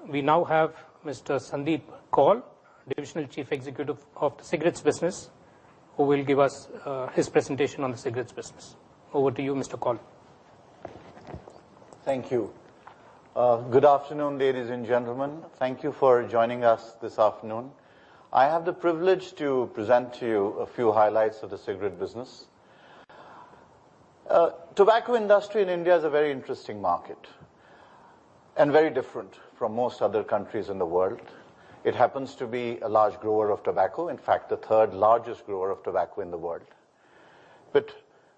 We now have Mr. Sandeep Kaul, Divisional Chief Executive of the cigarettes business, who will give us his presentation on the cigarettes business. Over to you, Mr. Kaul. Thank you. Good afternoon, ladies and gentlemen. Thank you for joining us this afternoon. I have the privilege to present to you a few highlights of the cigarette business. Tobacco industry in India is a very interesting market and very different from most other countries in the world. It happens to be a large grower of tobacco, in fact, the third largest grower of tobacco in the world. But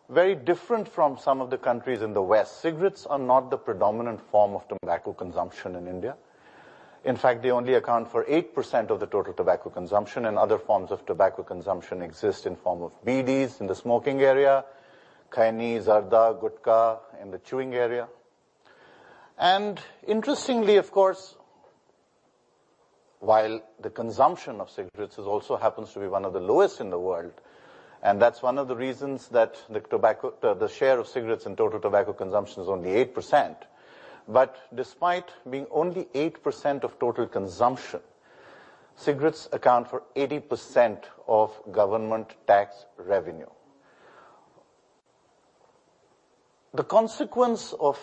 very different from some of the countries in the West, cigarettes are not the predominant form of tobacco consumption in India. In fact, they only account for 8% of the total tobacco consumption, and other forms of tobacco consumption exist in form of BDs in the smoking area, khaini, zarda, gutka in the chewing area. And interestingly, of course, while the consumption of cigarettes also happens to be one of the lowest in the world, and that's one of the reasons that the share of cigarettes in total tobacco consumption is only 8%. But despite being only 8% of total consumption, cigarettes account for 80% of government tax revenue. The consequence of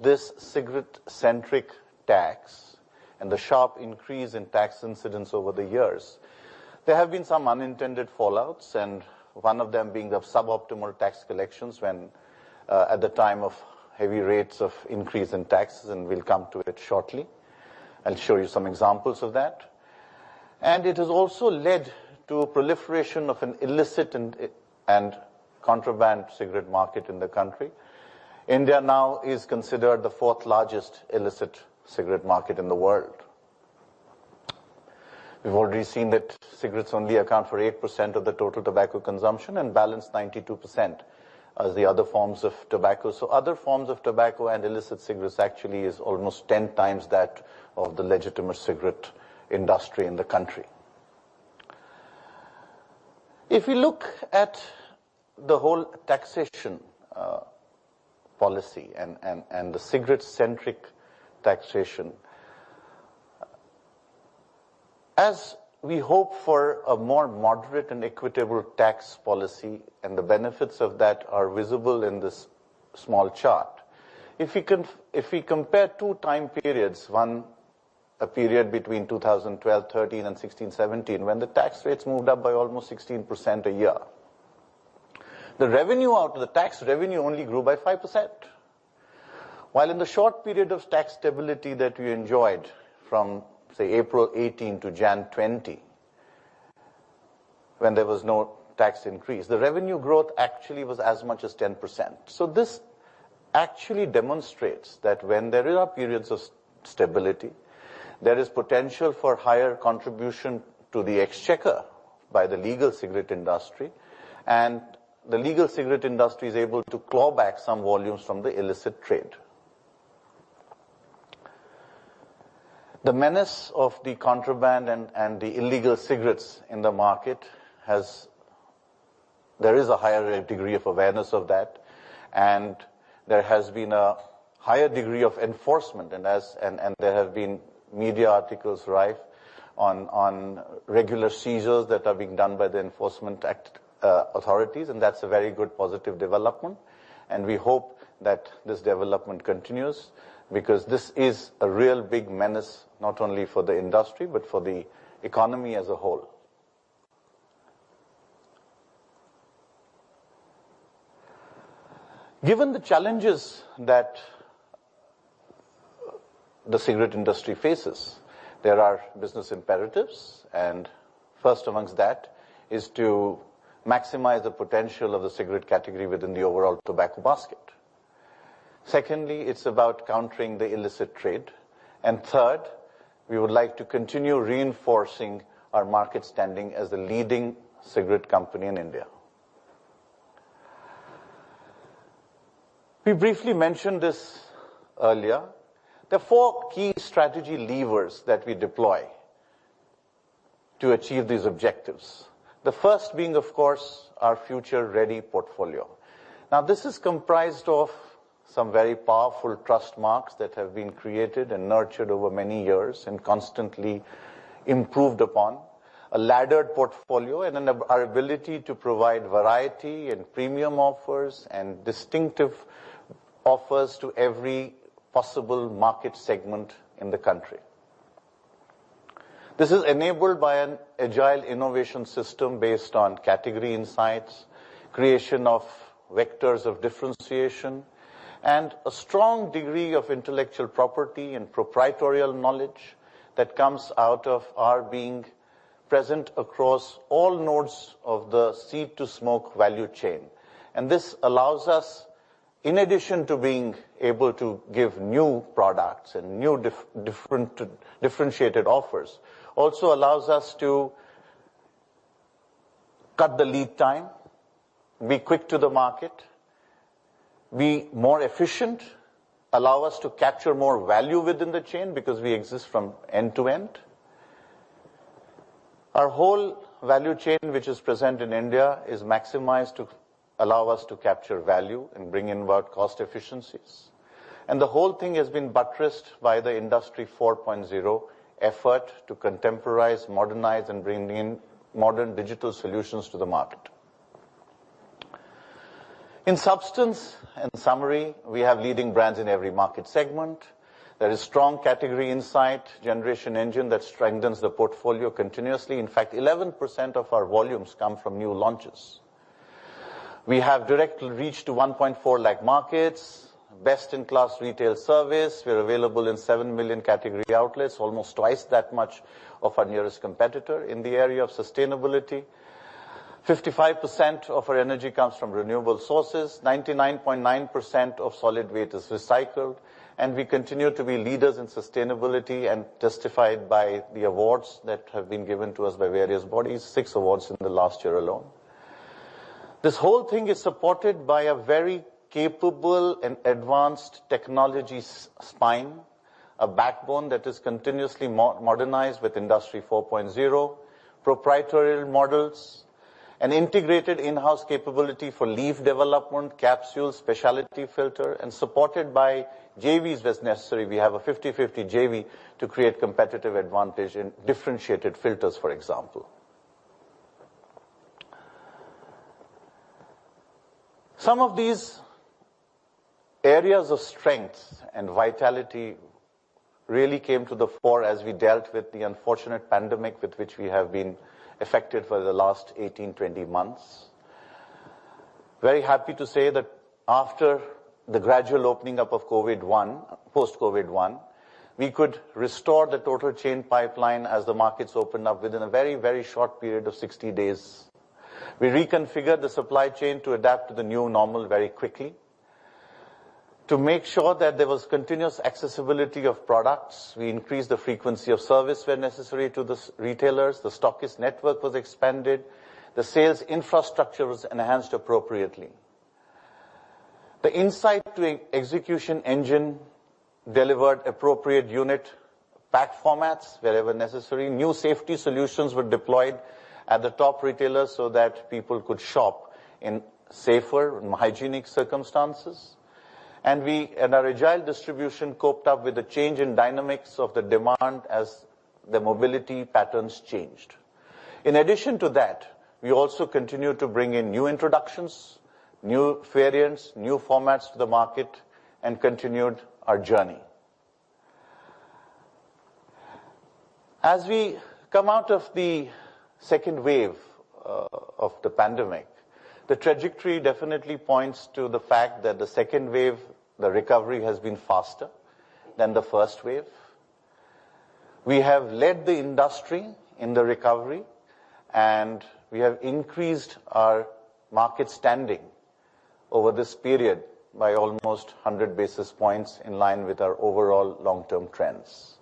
this cigarette-centric tax and the sharp increase in tax incidence over the years, there have been some unintended fallouts, and one of them being the suboptimal tax collections when at the time of heavy rates of increase in taxes, and we'll come to it shortly. I'll show you some examples of that. And it has also led to a proliferation of an illicit and contraband cigarette market in the country. India now is considered the fourth largest illicit cigarette market in the world. We've already seen that cigarettes only account for 8% of the total tobacco consumption and balance 92% as the other forms of tobacco. So other forms of tobacco and illicit cigarettes actually is almost 10 times that of the legitimate cigarette industry in the country. If we look at the whole taxation policy and the cigarette-centric taxation, as we hope for a more moderate and equitable tax policy, and the benefits of that are visible in this small chart. If we compare two time periods, a period between 2012-13 and 16-17, when the tax rates moved up by almost 16% a year, the revenue out of the tax revenue only grew by 5%. While in the short period of tax stability that we enjoyed from, say, April 18 to Jan 20, when there was no tax increase, the revenue growth actually was as much as 10%. So this actually demonstrates that when there are periods of stability, there is potential for higher contribution to the exchequer by the legal cigarette industry, and the legal cigarette industry is able to claw back some volumes from the illicit trade. The menace of the contraband and the illegal cigarettes in the market there is a higher degree of awareness of that, and there has been a higher degree of enforcement, and there have been media articles rife on regular seizures that are being done by the enforcement authorities, and that's a very good positive development, and we hope that this development continues, because this is a real big menace not only for the industry but for the economy as a whole. Given the challenges that the cigarette industry faces, there are business imperatives, and first amongst that is to maximize the potential of the cigarette category within the overall tobacco basket. Secondly, it's about countering the illicit trade. And third, we would like to continue reinforcing our market standing as the leading cigarette company in India. We briefly mentioned this earlier. There are four key strategy levers that we deploy to achieve these objectives. The first being, of course, our future-ready portfolio. Now, this is comprised of some very powerful trust marks that have been created and nurtured over many years and constantly improved upon, a laddered portfolio, and our ability to provide variety and premium offers and distinctive offers to every possible market segment in the country. This is enabled by an agile innovation system based on category insights, creation of vectors of differentiation, and a strong degree of intellectual property and proprietorial knowledge that comes out of our being present across all nodes of the seed to smoke value chain. And this allows us, in addition to being able to give new products and new differentiated offers, also allows us to cut the lead time, be quick to the market, be more efficient, allow us to capture more value within the chain because we exist from end to end. Our whole value chain, which is present in India, is maximized to allow us to capture value and bring in about cost efficiencies. And the whole thing has been buttressed by the Industry 4.0 effort to contemporize, modernize, and bring in modern digital solutions to the market. In substance and summary, we have leading brands in every market segment. There is strong category insight generation engine that strengthens the portfolio continuously. In fact, 11% of our volumes come from new launches. We have direct reach to 1.4 lakh markets, best-in-class retail service. We're available in 7 million category outlets, almost twice that much of our nearest competitor. In the area of sustainability, 55% of our energy comes from renewable sources, 99.9% of solid waste is recycled, and we continue to be leaders in sustainability and testified by the awards that have been given to us by various bodies, 6 awards in the last year alone. This whole thing is supported by a very capable and advanced technology spine, a backbone that is continuously modernized with Industry 4.0, proprietary models, an integrated in-house capability for leaf development, capsule, specialty filter, and supported by JVs as necessary. We have a 50-50 JV to create competitive advantage in differentiated filters, for example. Some of these areas of strength and vitality really came to the fore as we dealt with the unfortunate pandemic with which we have been affected for the last 18-20 months. Very happy to say that after the gradual opening up of post-COVID-1, we could restore the total chain pipeline as the markets opened up within a very, very short period of 60 days. We reconfigured the supply chain to adapt to the new normal very quickly, to make sure that there was continuous accessibility of products. We increased the frequency of service where necessary to the retailers. The stockist network was expanded. The sales infrastructure was enhanced appropriately. The insight to execution engine delivered appropriate unit pack formats wherever necessary. New safety solutions were deployed at the top retailers so that people could shop in safer and hygienic circumstances. And our agile distribution coped up with the change in dynamics of the demand as the mobility patterns changed. In addition to that, we also continue to bring in new introductions, new variants, new formats to the market, and continued our journey. As we come out of the second wave of the pandemic, the trajectory definitely points to the fact that the second wave, the recovery has been faster than the first wave. We have led the industry in the recovery, and we have increased our market standing over this period by almost 100 basis points in line with our overall long-term trends.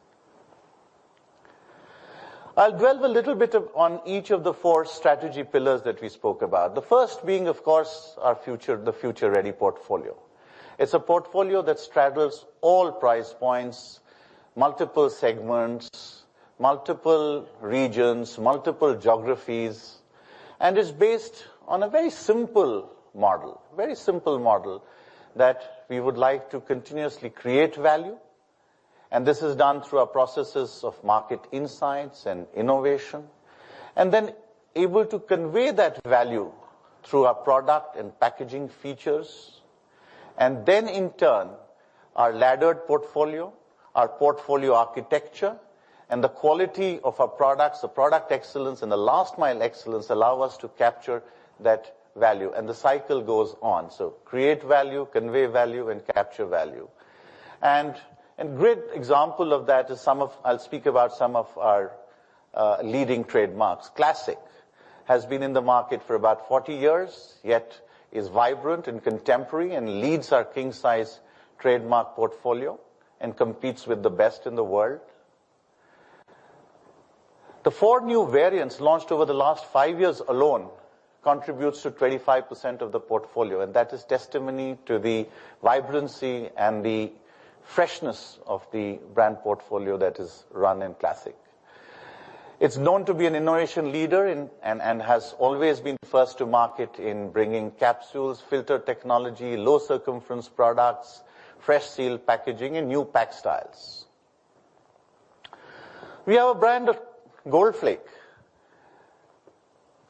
I'll dwell a little bit on each of the 4 strategy pillars that we spoke about. The first being, of course, the future-ready portfolio. It's a portfolio that straddles all price points, multiple segments, multiple regions, multiple geographies, and is based on a very simple model that we would like to continuously create value, and this is done through our processes of market insights and innovation, and then able to convey that value through our product and packaging features, and then in turn, our laddered portfolio, our portfolio architecture, and the quality of our products, the product excellence and the last mile excellence allow us to capture that value. And the cycle goes on. So create value, convey value, and capture value. And a great example of that is I'll speak about some of our leading trademarks. Classic has been in the market for about 40 years, yet is vibrant and contemporary and leads our king size trademark portfolio and competes with the best in the world. The 4 new variants launched over the last 5 years alone contributes to 25% of the portfolio, and that is testimony to the vibrancy and the freshness of the brand portfolio that is run in Classic. It's known to be an innovation leader and has always been first to market in bringing capsules, filter technology, low circumference products, fresh seal packaging, and new pack styles. We have a brand of Gold Flake,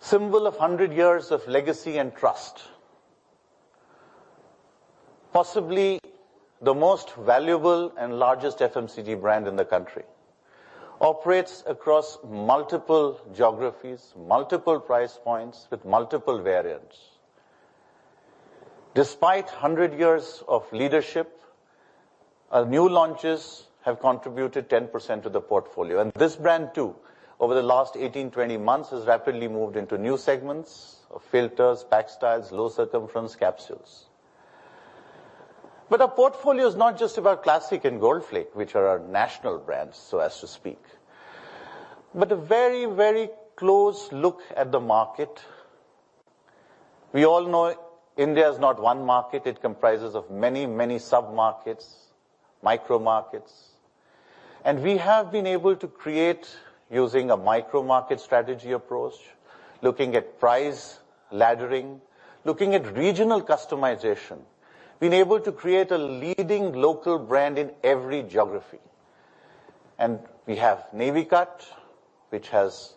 symbol of 100 years of legacy and trust. Possibly the most valuable and largest FMCG brand in the country. Operates across multiple geographies, multiple price points with multiple variants. Despite 100 years of leadership, our new launches have contributed 10% to the portfolio. And this brand too, over the last 18-20 months, has rapidly moved into new segments of filters, pack styles, low circumference capsules. But our portfolio is not just about Classic and Gold Flake, which are our national brands, so as to speak, but a very, very close look at the market. We all know India is not one market. It comprises of many, many sub-markets, micro-markets. And we have been able to create, using a micro-market strategy approach, looking at price laddering, looking at regional customization, been able to create a leading local brand in every geography. And we have Navy Cut, which has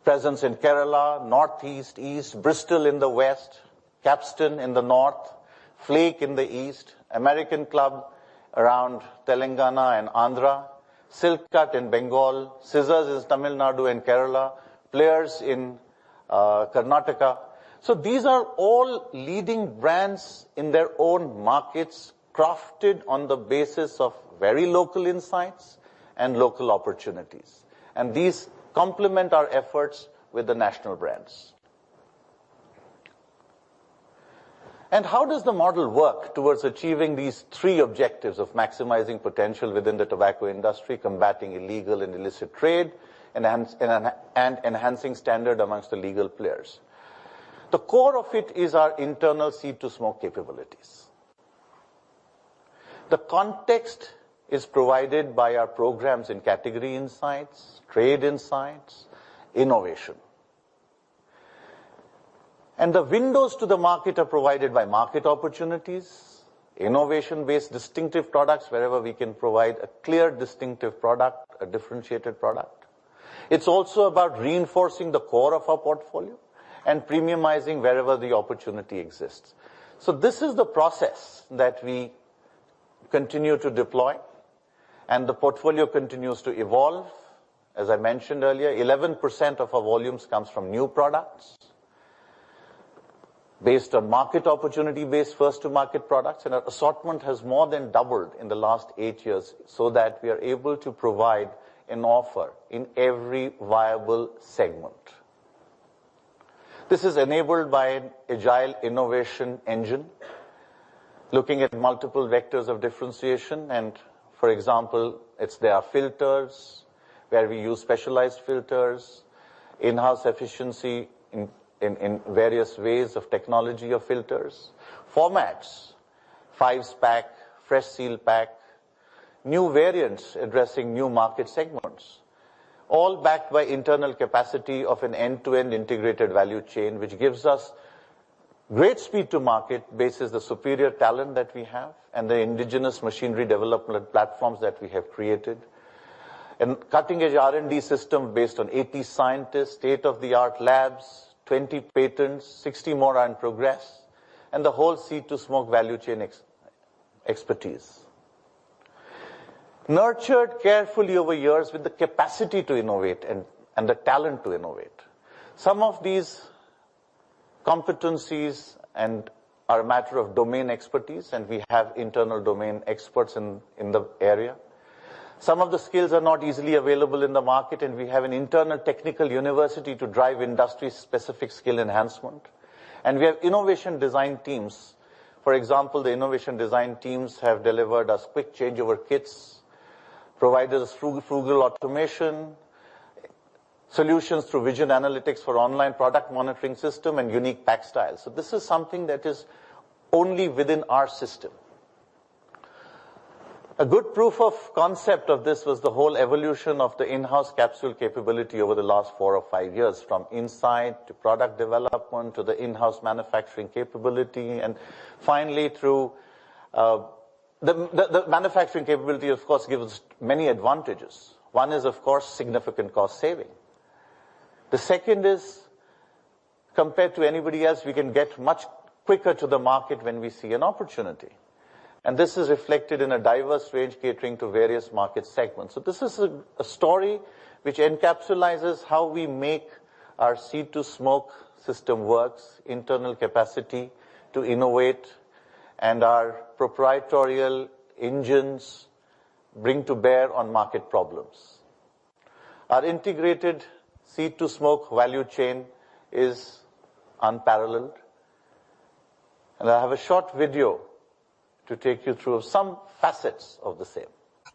presence in Kerala, Northeast, East, Bristol in the West, Capstan in the North, Flake in the East, American Club around Telangana and Andhra, Silk Cut in Bengal, Scissors in Tamil Nadu and Kerala, Players in Karnataka. So these are all leading brands in their own markets, crafted on the basis of very local insights and local opportunities. And these complement our efforts with the national brands. And how does the model work towards achieving these 3 objectives of maximizing potential within the tobacco industry, combating illegal and illicit trade, and enhancing standard amongst the legal players? The core of it is our internal seed-to-smoke capabilities. The context is provided by our programs in category insights, trade insights, innovation. And the windows to the market are provided by market opportunities, innovation-based distinctive products wherever we can provide a clear distinctive product, a differentiated product. It's also about reinforcing the core of our portfolio and premiumizing wherever the opportunity exists. So this is the process that we continue to deploy, and the portfolio continues to evolve. As I mentioned earlier, 11% of our volumes comes from new products based on market opportunity-based first-to-market products, and our assortment has more than doubled in the last 8 years so that we are able to provide an offer in every viable segment. This is enabled by an agile innovation engine, looking at multiple vectors of differentiation. And for example, there are filters, where we use specialized filters, in-house efficiency in various ways of technology of filters, formats, 5-pack, fresh seal pack, new variants addressing new market segments, all backed by internal capacity of an end-to-end integrated value chain, which gives us Great speed to market bases the superior talent that we have and the indigenous machinery development platforms that we have created. And cutting-edge R&D system based on 80 scientists, state-of-the-art labs, 20 patents, 60 more are in progress, and the whole seed-to-smoke value chain expertise. Nurtured carefully over years with the capacity to innovate and the talent to innovate. Some of these competencies are a matter of domain expertise, and we have internal domain experts in the area. Some of the skills are not easily available in the market, and we have an internal technical university to drive industry-specific skill enhancement. And we have innovation design teams. For example, the innovation design teams have delivered us quick changeover kits, provided us frugal automation, solutions through vision analytics for online product monitoring system, and unique pack styles. So this is something that is only within our system. A good proof of concept of this was the whole evolution of the in-house capsule capability over the last 4 or 5 years, from insight to product development to the in-house manufacturing capability, and finally through the manufacturing capability, of course, gives many advantages. One is, of course, significant cost saving. The second is, compared to anybody else, we can get much quicker to the market when we see an opportunity. And this is reflected in a diverse range catering to various market segments. So this is a story which encapsulates how we make our seed-to-smoke system works, internal capacity to innovate, and our proprietorial engines bring to bear on market problems. Our integrated seed-to-smoke value chain is unparalleled. And I have a short video to take you through some facets of the same.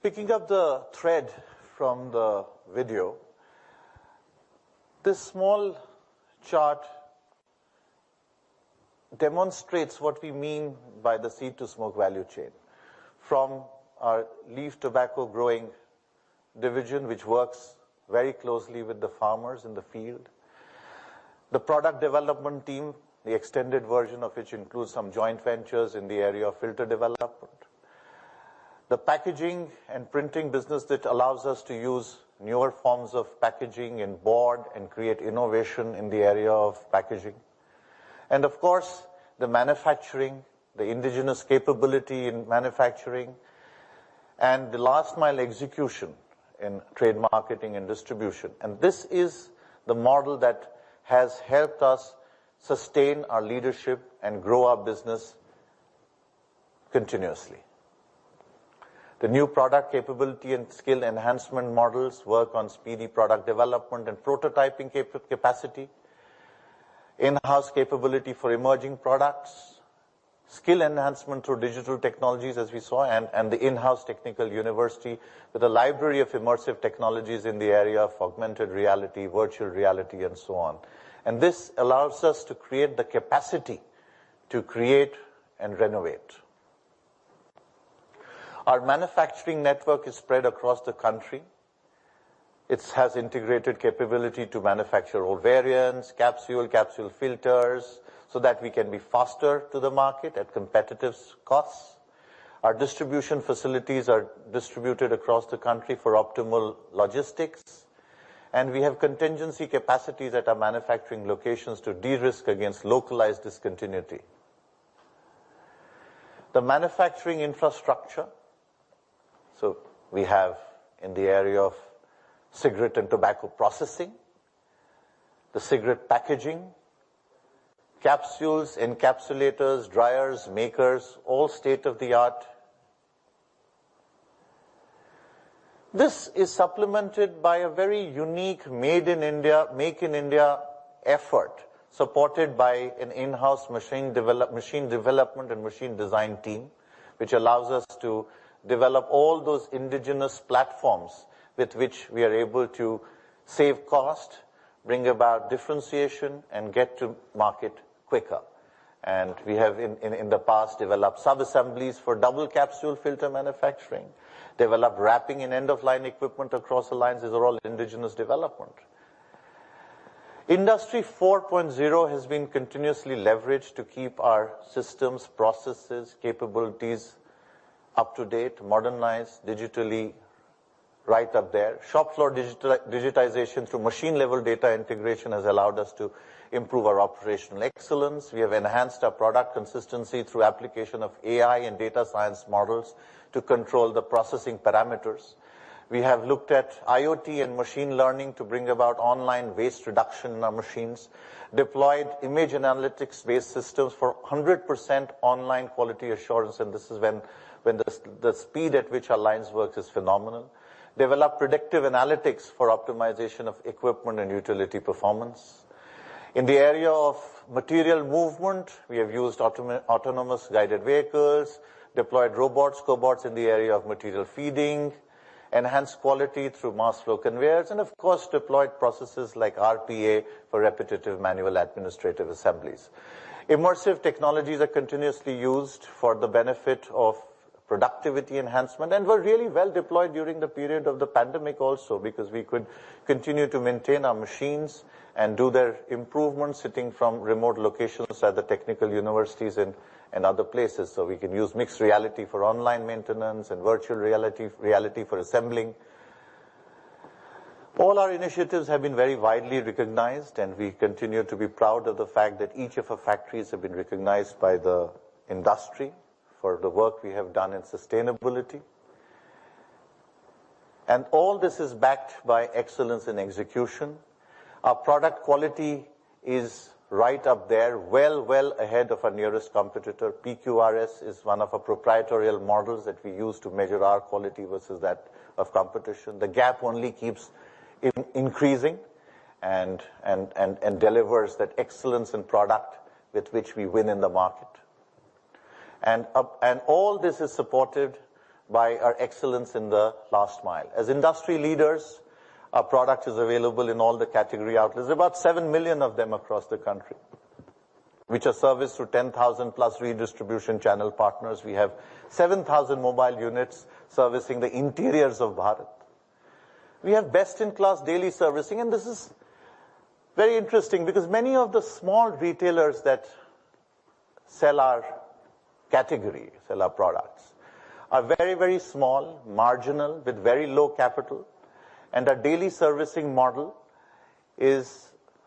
Picking up the thread from the video, this small chart demonstrates what we mean by the seed-to-smoke value chain. From our leaf tobacco growing division, which works very closely with the farmers in the field, the product development team, the extended version of which includes some joint ventures in the area of filter development, the packaging and printing business that allows us to use newer forms of packaging and board and create innovation in the area of packaging, and of course the manufacturing, the indigenous capability in manufacturing, and the last mile execution in trade marketing and distribution. And this is the model that has helped us sustain our leadership and grow our business continuously. The new product capability and skill enhancement models work on speedy product development and prototyping capacity, in-house capability for emerging products, skill enhancement through digital technologies, as we saw, and the in-house technical university with a library of immersive technologies in the area of augmented reality, virtual reality, and so on. And this allows us to create the capacity to create and renovate. Our manufacturing network is spread across the country. It has integrated capability to manufacture all variants, capsule filters, so that we can be faster to the market at competitive costs. Our distribution facilities are distributed across the country for optimal logistics. And we have contingency capacities at our manufacturing locations to de-risk against localized discontinuity. The manufacturing infrastructure, so we have in the area of cigarette and tobacco processing, the cigarette packaging, capsules, encapsulators, dryers, makers, all state-of-the-art. This is supplemented by a very unique make in India effort, supported by an in-house machine development and machine design team, which allows us to develop all those indigenous platforms with which we are able to save cost, bring about differentiation, and get to market quicker. And we have in the past developed sub-assemblies for double capsule filter manufacturing, developed wrapping and end-of-line equipment across the lines. These are all indigenous development. Industry 4.0 has been continuously leveraged to keep our systems, processes, capabilities up to date, modernized, digitally right up there. Shop floor digitization through machine level data integration has allowed us to improve our operational excellence. We have enhanced our product consistency through application of AI and data science models to control the processing parameters. We have looked at IoT and machine learning to bring about online waste reduction in our machines, deployed image analytics-based systems for 100% online quality assurance, and this is when the speed at which our lines work is phenomenal. Developed predictive analytics for optimization of equipment and utility performance. In the area of material movement, we have used autonomous guided vehicles, deployed robots, cobots in the area of material feeding, enhanced quality through mass flow conveyors, and of course deployed processes like RPA for repetitive manual administrative assemblies. Immersive technologies are continuously used for the benefit of productivity enhancement and were really well deployed during the period of the pandemic also, because we could continue to maintain our machines and do their improvements sitting from remote locations at the technical universities and other places. So we can use mixed reality for online maintenance and virtual reality for assembling. All our initiatives have been very widely recognized, and we continue to be proud of the fact that each of our factories have been recognized by the industry for the work we have done in sustainability. And all this is backed by excellence in execution. Our product quality is right up there, well ahead of our nearest competitor. PQRS is one of our proprietary models that we use to measure our quality versus that of competition. The gap only keeps increasing and delivers that excellence in product with which we win in the market. And all this is supported by our excellence in the last mile. As industry leaders, our product is available in all the category outlets, about 7 million of them across the country, which are serviced through 10,000 plus redistribution channel partners. We have 7,000 mobile units servicing the interiors of Bharat. We have best-in-class daily servicing, and this is very interesting because many of the small retailers that sell our category, sell our products, are very small, marginal, with very low capital. And our daily servicing model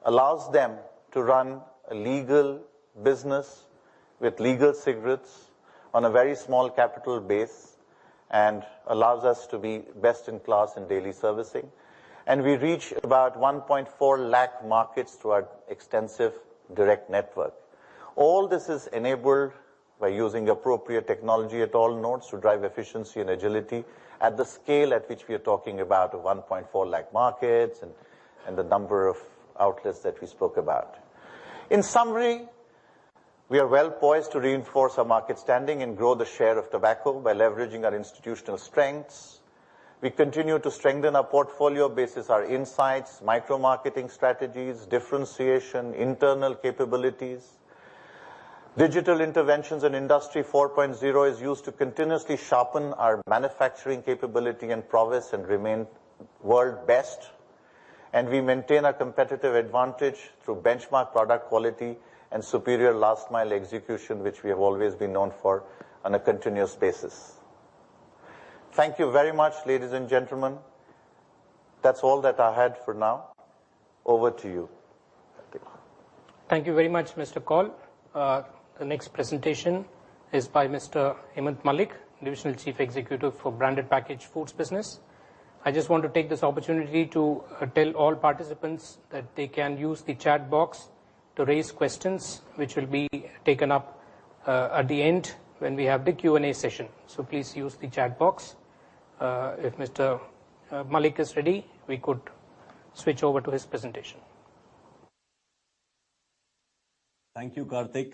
allows them to run a legal business with legal cigarettes on a very small capital base and allows us to be best in class in daily servicing. And we reach about 1.4 lakh markets through our extensive direct network. All this is enabled by using appropriate technology at all nodes to drive efficiency and agility at the scale at which we are talking about of 1.4 lakh markets and the number of outlets that we spoke about. In summary, we are well poised to reinforce our market standing and grow the share of tobacco by leveraging our institutional strengths. We continue to strengthen our portfolio basis our insights, micro-marketing strategies, differentiation, internal capabilities. Digital interventions and Industry 4.0 is used to continuously sharpen our manufacturing capability and prowess and remain world best. And we maintain our competitive advantage through benchmark product quality and superior last mile execution, which we have always been known for on a continuous basis. Thank you very much, ladies and gentlemen. That's all that I had for now. Over to you. Thank you very much, Mr. Kaul. The next presentation is by Mr. Hemant Malik, Divisional Chief Executive for Branded Packaged Foods Business. I just want to take this opportunity to tell all participants that they can use the chat box to raise questions, which will be taken up at the end when we have the Q&A session. So please use the chat box. If Mr. Malik is ready, we could switch over to his presentation. Thank you, Karthik.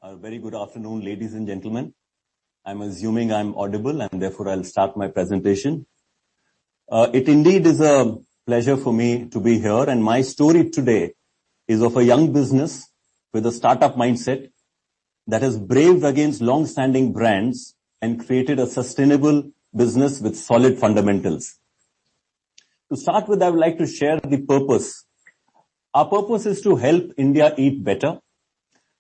A very good afternoon, ladies and gentlemen. I'm assuming I'm audible and therefore I'll start my presentation. It indeed is a pleasure for me to be here, and my story today is of a young business with a startup mindset that has braved against long-standing brands and created a sustainable business with solid fundamentals. To start with, I would like to share the purpose Our purpose is to help India eat better,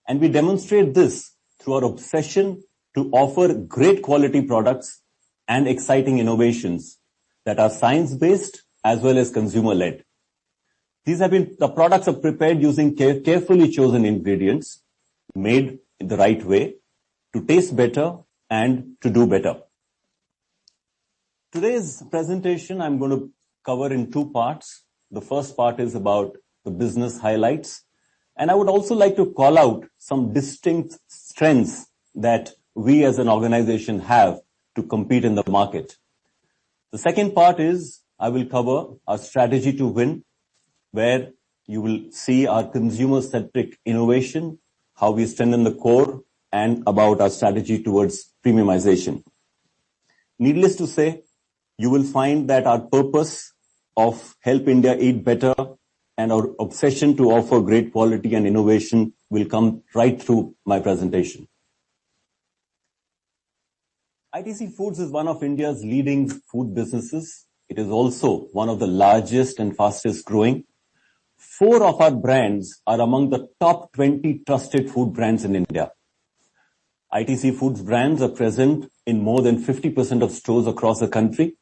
and we demonstrate this through our obsession to offer great quality products and exciting innovations that are science-based as well as consumer-led. The products are prepared using carefully chosen ingredients, made in the right way, to taste better and to do better. Today's presentation I'm going to cover in two parts. The first part is about the business highlights, and I would also like to call out some distinct strengths that we as an organization have to compete in the market. The second part is I will cover our strategy to win, where you will see our consumer-centric innovation, how we strengthen the core, and about our strategy towards premiumization. Needless to say, you will find that our purpose of help India eat better and our obsession to offer great quality and innovation will come right through my presentation. Itc Foods is one of India's leading food businesses. It is also one of the largest and fastest growing. 4 of our brands are among the top 20 trusted food brands in India. Itc Foods Brands are present in more than 50% of stores across the country.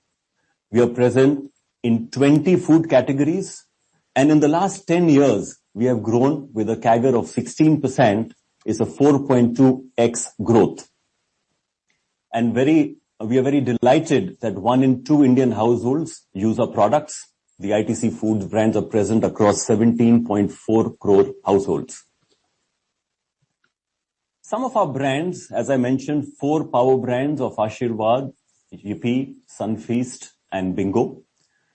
We are present in 20 food categories, and in the last 10 years, we have grown with a CAGR of 16%, is a 4.2x growth. And we are very delighted that 1 in 2 Indian households use our products. The Itc Foods brands are present across 17.4 crore households. Some of our brands, as I mentioned, 4 power brands of Aashirwad, Yippee, Sunfeast, and Bingo.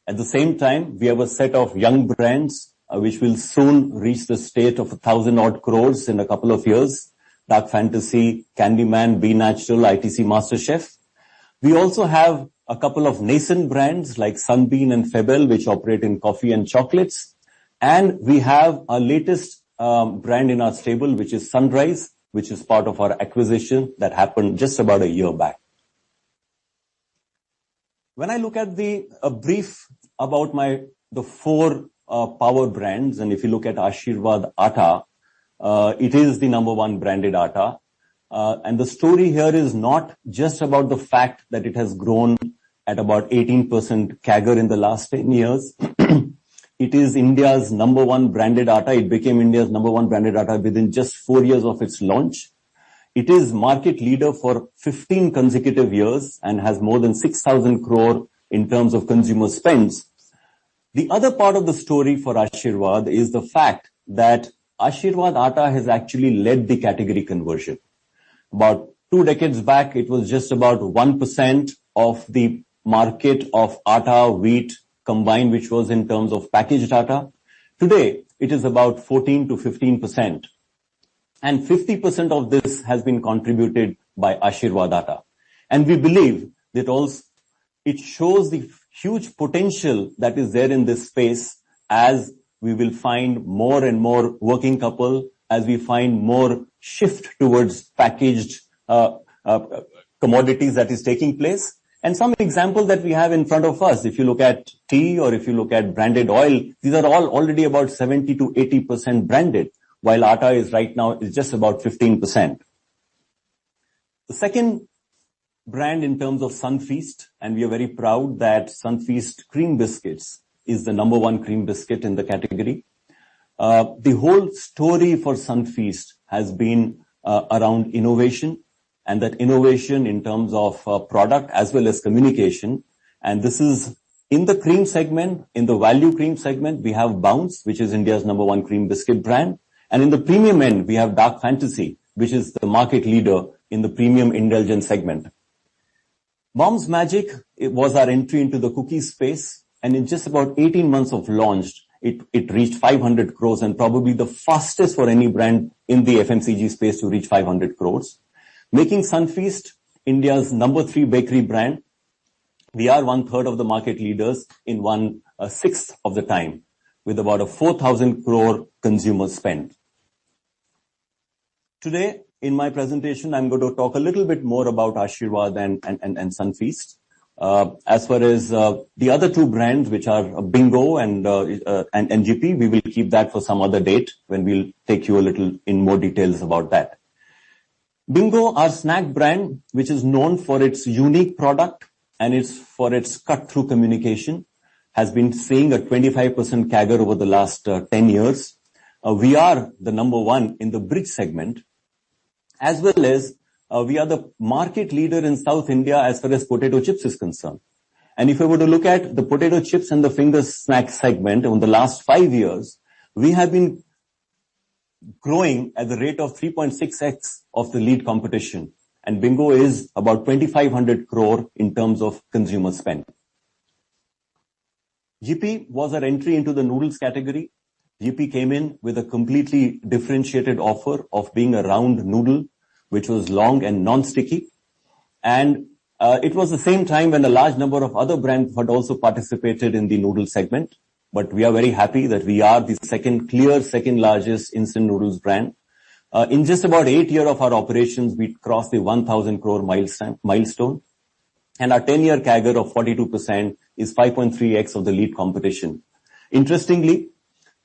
At the same time, we have a set of young brands which will soon reach the state of 1,000 odd crores in a couple of years. Dark Fantasy, Candyman, Be Natural, Itc Masterchef. We also have a couple of nascent brands like Sunbeam and Febel, which operate in coffee and chocolates. And we have our latest brand in our stable, which is Sunrise, which is part of our acquisition that happened just about a year back. When I look at a brief about the 4 power brands, and if you look at Aashirwad Atta, it is the number 1 branded atta. And the story here is not just about the fact that it has grown at about 18% CAGR in the last 10 years. It is India's number 1 branded atta. It became India's number 1 branded atta within just 4 years of its launch. It is market leader for 15 consecutive years and has more than 6,000 crore in terms of consumer spends. The other part of the story for Aashirwad is the fact that Aashirwad Atta has actually led the category conversion. About 2 decades back, it was just about 1% of the market of atta, wheat combined, which was in terms of packaged atta. Today, it is about 14 to 15%. And 50% of this has been contributed by Aashirwad Atta. And we believe that also it shows the huge potential that is there in this space as we will find more and more working couple, as we find more shift towards packaged commodities that is taking place. And some examples that we have in front of us, if you look at tea or if you look at branded oil, these are all already about 70 to 80% branded, while atta is right now is just about 15%. The second brand in terms of Sunfeast, and we are very proud that Sunfeast cream biscuits is the number 1 cream biscuit in the category. The whole story for Sunfeast has been around innovation, and that innovation in terms of product as well as communication. And this is in the cream segment, in the value cream segment, we have Bounce, which is India's number 1 cream biscuit brand. And in the premium end, we have Dark Fantasy, which is the market leader in the premium indulgence segment. Mom's Magic, it was our entry into the cookie space, and in just about 18 months of launch, it reached 500 crores and probably the fastest for any brand in the FMCG space to reach 500 crores. Making Sunfeast India's number 3 bakery brand. We are 1/3 of the market leaders in 1/6 of the time, with about a 4,000 crore consumer spend. Today, in my presentation, I'm going to talk a little bit more about Aashirwad and Sunfeast. As far as the other two brands, which are Bingo and GP, we will keep that for some other date when we'll take you a little in more details about that. Bingo, our snack brand, which is known for its unique product and for its cut-through communication, has been seeing a 25% CAGR over the last 10 years. We are the number one in the bridge segment, as well as we are the market leader in South India as far as potato chips is concerned. And if I were to look at the potato chips and the finger snack segment over the last 5 years, we have been growing at the rate of 3.6x of the lead competition. And Bingo is about 2,500 crore in terms of consumer spend. GP was our entry into the noodles category. GP came in with a completely differentiated offer of being a round noodle, which was long and non-sticky. And it was the same time when a large number of other brands had also participated in the noodle segment. But we are very happy that we are the second largest instant noodles brand. In just about 8 years of our operations, we crossed the 1,000 crore milestone. And our 10-year CAGR of 42% is 5.3x of the lead competition. Interestingly,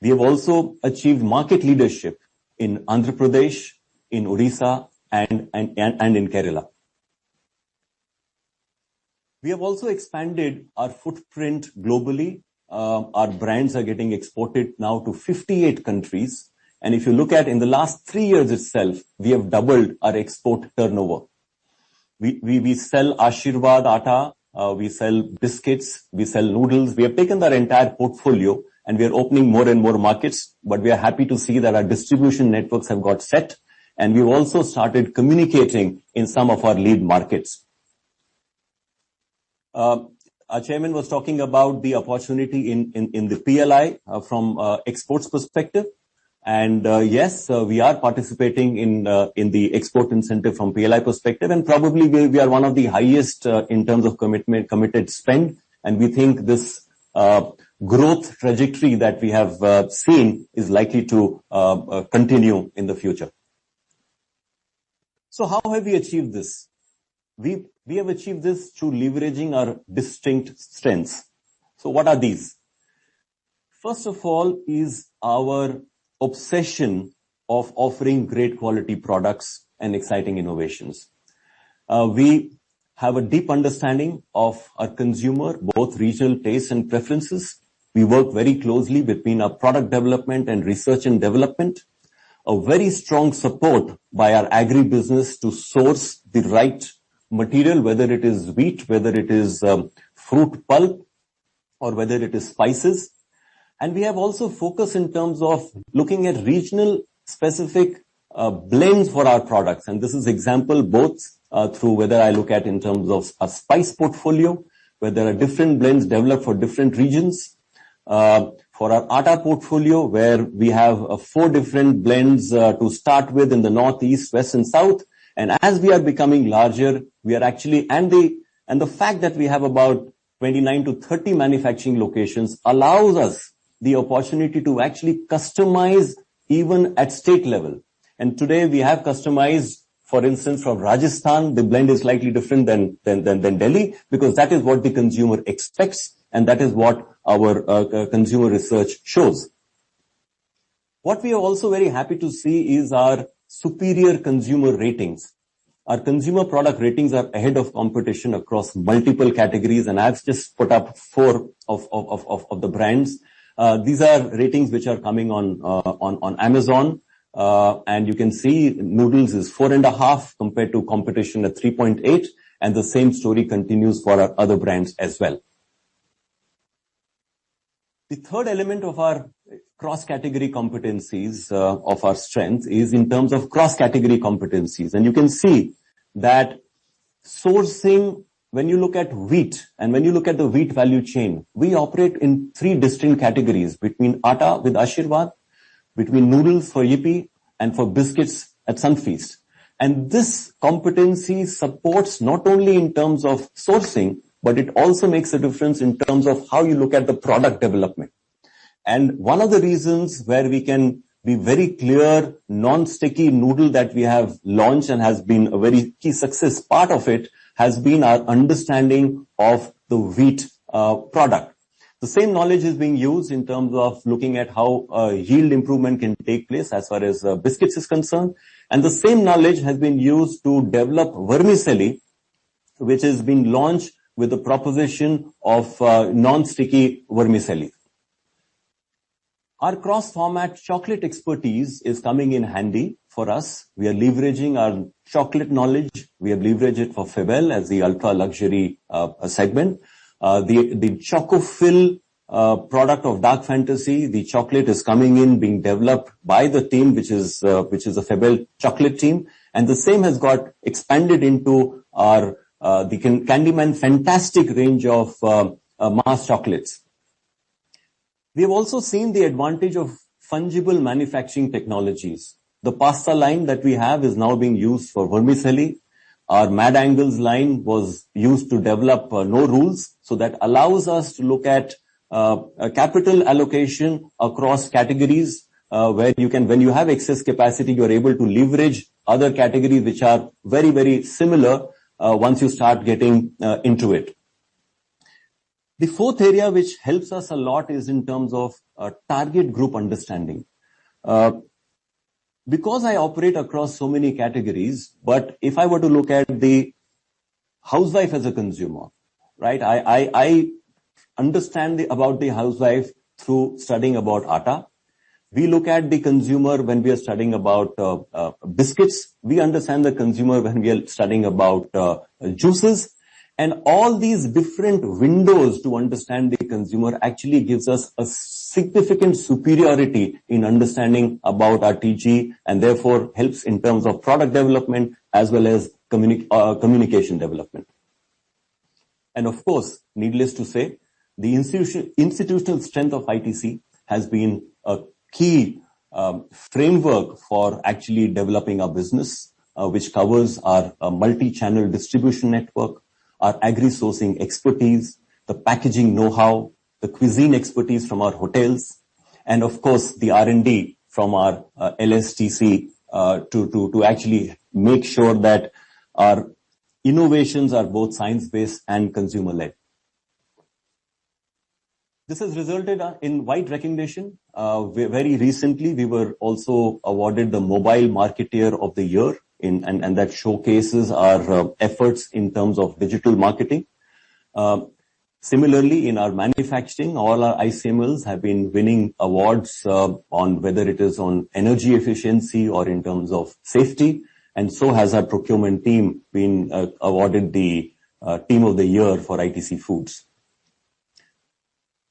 we have also achieved market leadership in Andhra Pradesh, in Odisha, and in Kerala. We have also expanded our footprint globally. Our brands are getting exported now to 58 countries. And if you look at in the last 3 years itself, we have doubled our export turnover. We sell Ashirwad Atta, we sell biscuits, we sell noodles. We have taken our entire portfolio and we are opening more and more markets. But we are happy to see that our distribution networks have got set. And we've also started communicating in some of our lead markets. Our chairman was talking about the opportunity in the PLI from exports perspective. And yes, we are participating in the export incentive from PLI perspective. And probably we are one of the highest in terms of committed spend. And we think this growth trajectory that we have seen is likely to continue in the future. So how have we achieved this? We have achieved this through leveraging our distinct strengths. So what are these? First of all is our obsession of offering great quality products and exciting innovations. We have a deep understanding of our consumer, both regional tastes and preferences. We work very closely between our product development and research and development. A very strong support by our agri-business to source the right material, whether it is wheat, whether it is fruit pulp, or whether it is spices. And we have also focused in terms of looking at regional specific blends for our products. And this is example both through whether I look at in terms of a spice portfolio, where there are different blends developed for different regions. For our atta portfolio, where we have 4 different blends to start with in the north, east, west, and south. And as we are becoming larger, we are actually, and the fact that we have about 29 to 30 manufacturing locations allows us the opportunity to actually customize even at state level. And today we have customized, for instance, from Rajasthan, the blend is slightly different than Delhi, because that is what the consumer expects, and that is what our consumer research shows. What we are also very happy to see is our superior consumer ratings. Our consumer product ratings are ahead of competition across multiple categories, and I've just put up 4 of the brands. These are ratings which are coming on Amazon, and you can see noodles is 4.5 compared to competition at 3.8, and the same story continues for our other brands as well. The third element of our cross-category competencies of our strength is in terms of cross-category competencies. And you can see that sourcing, when you look at wheat and when you look at the wheat value chain, we operate in 3 distinct categories between atta with Ashirwad, between noodles for Yippee, and for biscuits at Sunfeast. And this competency supports not only in terms of sourcing, but it also makes a difference in terms of how you look at the product development. And one of the reasons where we can be very clear, non-sticky noodle that we have launched and has been a very key success, part of it has been our understanding of the wheat product. The same knowledge is being used in terms of looking at how yield improvement can take place as far as biscuits is concerned. And the same knowledge has been used to develop vermicelli, which has been launched with the proposition of non-sticky vermicelli. Our cross-format chocolate expertise is coming in handy for us. We are leveraging our chocolate knowledge. We have leveraged it for Febel as the ultra-luxury segment. The Chocofill product of Dark Fantasy, the chocolate is coming in, being developed by the team, which is the Febel chocolate team. And the same has got expanded into our the Candyman fantastic range of mass chocolates. We have also seen the advantage of fungible manufacturing technologies. The pasta line that we have is now being used for vermicelli. Our Mad Angles line was used to develop no rules, so that allows us to look at a capital allocation across categories, where you can, when you have excess capacity, you are able to leverage other categories which are very, very similar once you start getting into it. The fourth area which helps us a lot is in terms of target group understanding. Because I operate across so many categories, but if I were to look at the housewife as a consumer, right, I understand about the housewife through studying about atta. We look at the consumer when we are studying about biscuits. We understand the consumer when we are studying about juices. And all these different windows to understand the consumer actually gives us a significant superiority in understanding about our TG, and therefore helps in terms of product development as well as communication development. And of course, needless to say, the institutional strength of ITC has been a key framework for actually developing our business, which covers our multi-channel distribution network, our agri-sourcing expertise, the packaging know-how, the cuisine expertise from our hotels, and of course the R&D from our LSTC to actually make sure that our innovations are both science-based and consumer-led. This has resulted in wide recognition. Very recently, we were also awarded the Mobile Marketeer of the Year, and that showcases our efforts in terms of digital marketing. Similarly, in our manufacturing, all our ICMLs have been winning awards on whether it is on energy efficiency or in terms of safety, and so has our procurement team been awarded the Team of the Year for Itc Foods.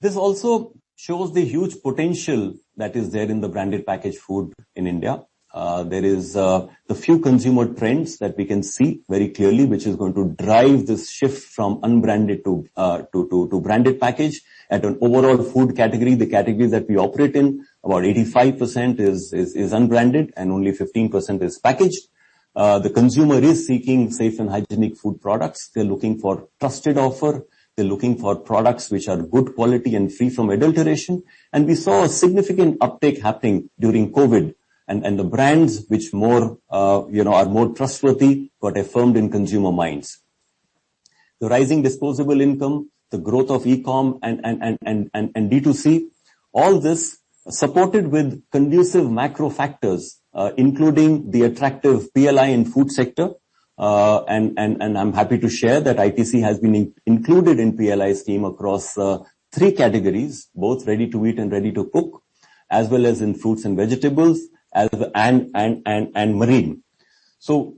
This also shows the huge potential that is there in the branded packaged food in India. There is the few consumer trends that we can see very clearly, which is going to drive this shift from unbranded to branded package. At an overall food category, the categories that we operate in, about 85% is unbranded and only 15% is packaged. The consumer is seeking safe and hygienic food products. They're looking for trusted offer. They're looking for products which are good quality and free from adulteration. And we saw a significant uptake happening during COVID. And the brands which are more trustworthy got affirmed in consumer minds. The rising disposable income, the growth of e-com and D2C, all this supported with conducive macro factors, including the attractive PLI in food sector. And I'm happy to share that ITC has been included in PLI scheme across 3 categories, both ready to eat and ready to cook, as well as in fruits and vegetables, and marine. So,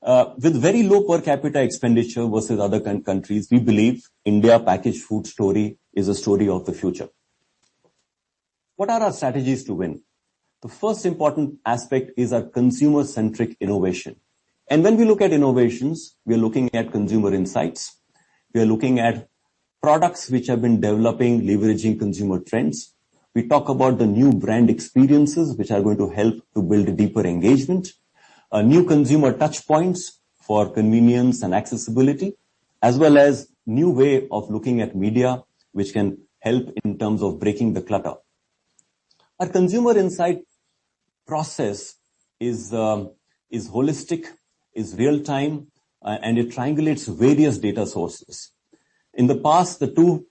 with very low per capita expenditure versus other countries, we believe India packaged food story is a story of the future. What are our strategies to win? The first important aspect is our consumer-centric innovation. And when we look at innovations, we are looking at consumer insights. We are looking at products which have been developing, leveraging consumer trends. We talk about the new brand experiences, which are going to help to build deeper engagement, new consumer touch points for convenience and accessibility, as well as new way of looking at media, which can help in terms of breaking the clutter. Our consumer insight process is holistic, is real time, and it triangulates various data sources. In the past, the two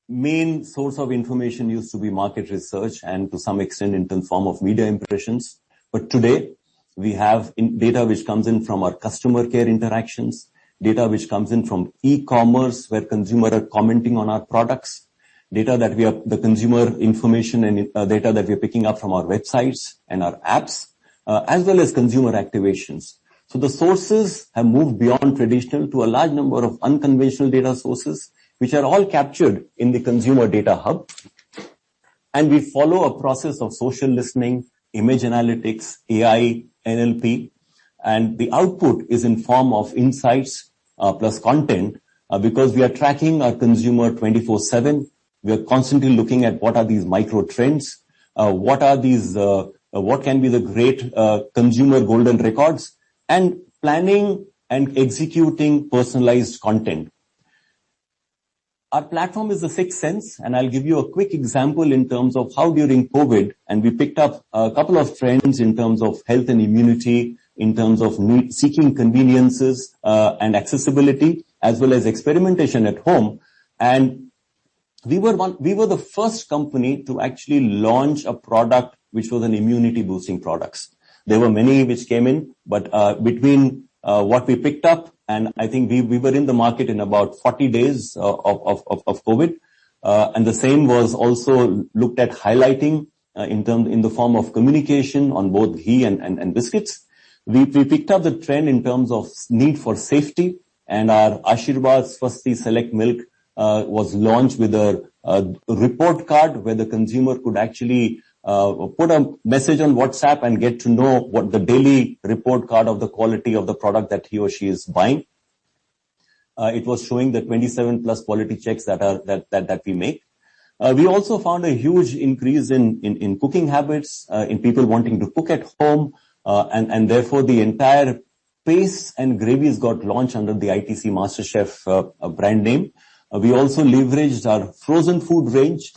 main source of information used to be market research and to some extent in the form of media impressions. But today, we have data which comes in from our customer care interactions, data which comes in from e-commerce where consumers are commenting on our products, data that we have, the consumer information and data that we are picking up from our websites and our apps, as well as consumer activations. So the sources have moved beyond traditional to a large number of unconventional data sources, which are all captured in the consumer data hub. And we follow a process of social listening, image analytics, AI, NLP, and the output is in form of insights plus content because we are tracking our consumer 24/7. We are constantly looking at what are these micro trends, what can be the great consumer golden records, and planning and executing personalized content. Our platform is the sixth sense, and I'll give you a quick example in terms of how during COVID, and we picked up a couple of trends in terms of health and immunity, in terms of seeking conveniences and accessibility, as well as experimentation at home. And we were the first company to actually launch a product which was an immunity boosting products. There were many which came in, but between what we picked up, and I think we were in the market in about 40 days of COVID, and the same was also looked at highlighting in the form of communication on both ghee and biscuits. We picked up the trend in terms of need for safety, and our Ashirwad Swasti Select Milk was launched with a report card where the consumer could actually put a message on WhatsApp and get to know what the daily report card of the quality of the product that he or she is buying. It was showing the 27 plus quality checks that we make. We also found a huge increase in cooking habits, in people wanting to cook at home, and therefore the entire paste and gravies got launched under the Itc Masterchef brand name. We also leveraged our frozen food range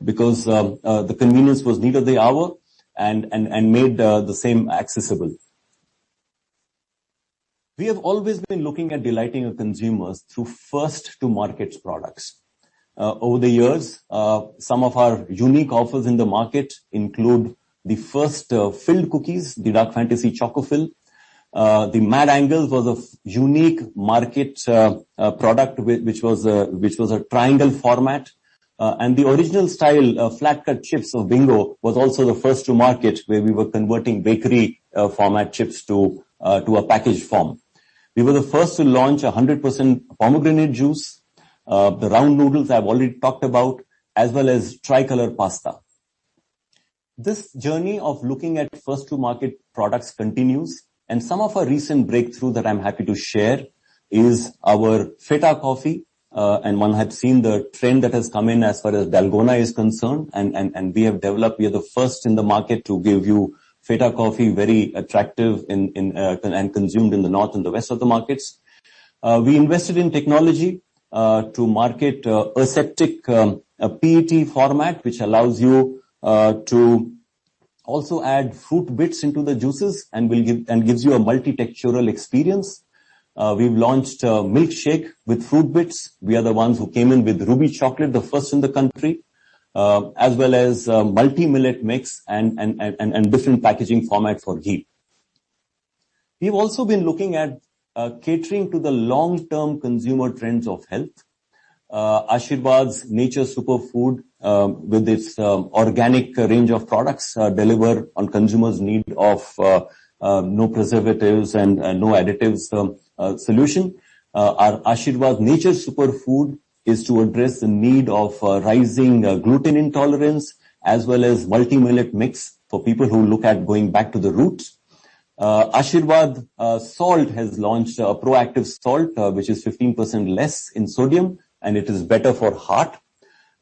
because the convenience was need of the hour and made the same accessible. We have always been looking at delighting our consumers through first to market products. Over the years, some of our unique offers in the market include the first filled cookies, the Dark Fantasy Chocofill. The Mad Angles was a unique market product which was a triangle format. And the original style flat cut chips of Bingo was also the first to market, where we were converting bakery format chips to a packaged form. We were the first to launch 100% pomegranate juice, the round noodles I've already talked about, as well as tricolor pasta. This journey of looking at first to market products continues, and some of our recent breakthrough that I'm happy to share is our Feta coffee. And one had seen the trend that has come in as far as Dalgona is concerned, and we are the first in the market to give you Feta coffee, very attractive and consumed in the north and the west of the markets. We invested in technology to market aseptic PET format, which allows you to also add fruit bits into the juices and gives you a multi-textural experience. We've launched milkshake with fruit bits. We are the ones who came in with ruby chocolate, the first in the country, as well as multi-millet mix and different packaging format for ghee. We've also been looking at catering to the long-term consumer trends of health. Ashirwad's Nature Superfood with its organic range of products deliver on consumers' need of no preservatives and no additives solution. Our Ashirwad Nature Superfood is to address the need of rising gluten intolerance as well as multi-millet mix for people who look at going back to the roots. Ashirwad Salt has launched a proactive salt which is 15% less in sodium, and it is better for heart.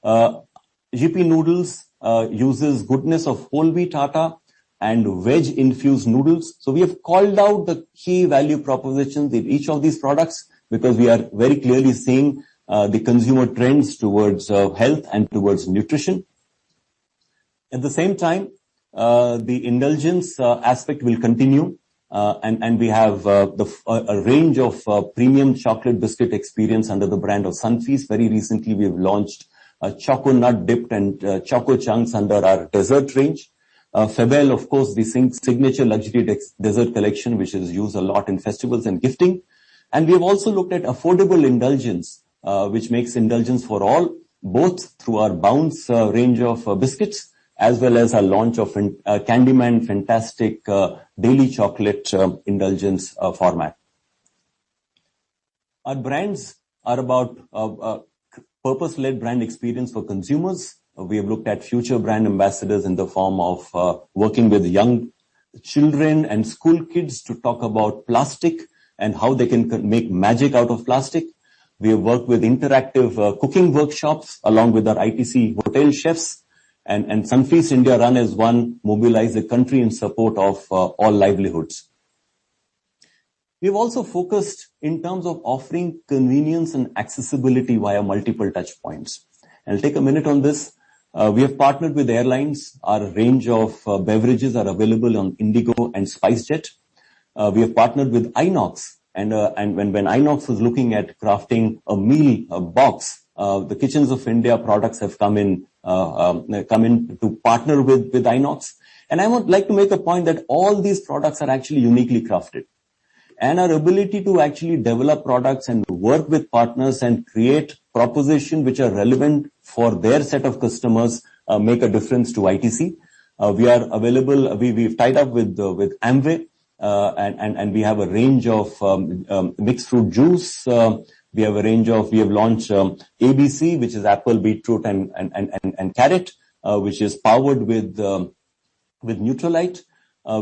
GP Noodles uses goodness of whole wheat atta and veg-infused noodles. So we have called out the key value propositions in each of these products because we are very clearly seeing the consumer trends towards health and towards nutrition. At the same time, the indulgence aspect will continue. and we have a range of premium chocolate biscuit experience under the brand of Sunfeast. Very recently, we've launched Choco Nut Dipped and Choco Chunks under our dessert range. Febel, of course, the signature luxury dessert collection, which is used a lot in festivals and gifting. And we have also looked at affordable indulgence, which makes indulgence for all, both through our Bounce range of biscuits, as well as our launch of Candyman Fantastic Daily Chocolate Indulgence format. Our brands are about purpose-led brand experience for consumers. We have looked at future brand ambassadors in the form of working with young children and school kids to talk about plastic and how they can make magic out of plastic. We have worked with interactive cooking workshops along with our ITC hotel chefs. And Sunfeast India Run as One mobilize the country in support of all livelihoods. We've also focused in terms of offering convenience and accessibility via multiple touch points. I'll take a minute on this. We have partnered with airlines. Our range of beverages are available on Indigo and SpiceJet. We have partnered with Inox. And when Inox was looking at crafting a meal box, the Kitchens of India products have come in to partner with Inox. And I would like to make a point that all these products are actually uniquely crafted. And our ability to actually develop products and work with partners and create propositions which are relevant for their set of customers make a difference to ITC. We are available, we've tied up with Amway, and we have a range of mixed fruit juice. We have launched ABC, which is apple, beetroot, and carrot, which is powered with Neutralite.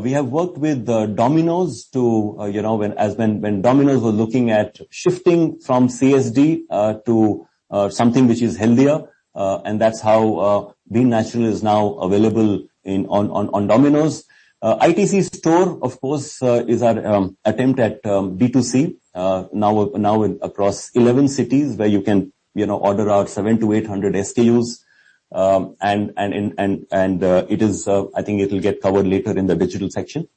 We have worked with Domino's to, when Domino's was looking at shifting from CSD to something which is healthier, and that's how Bean Natural is now available on Domino's. ITC Store, of course, is our attempt at B2C. Now across 11 cities where you can, order our 700 to 800 SKUs. It is, I think it will get covered later in the digital section.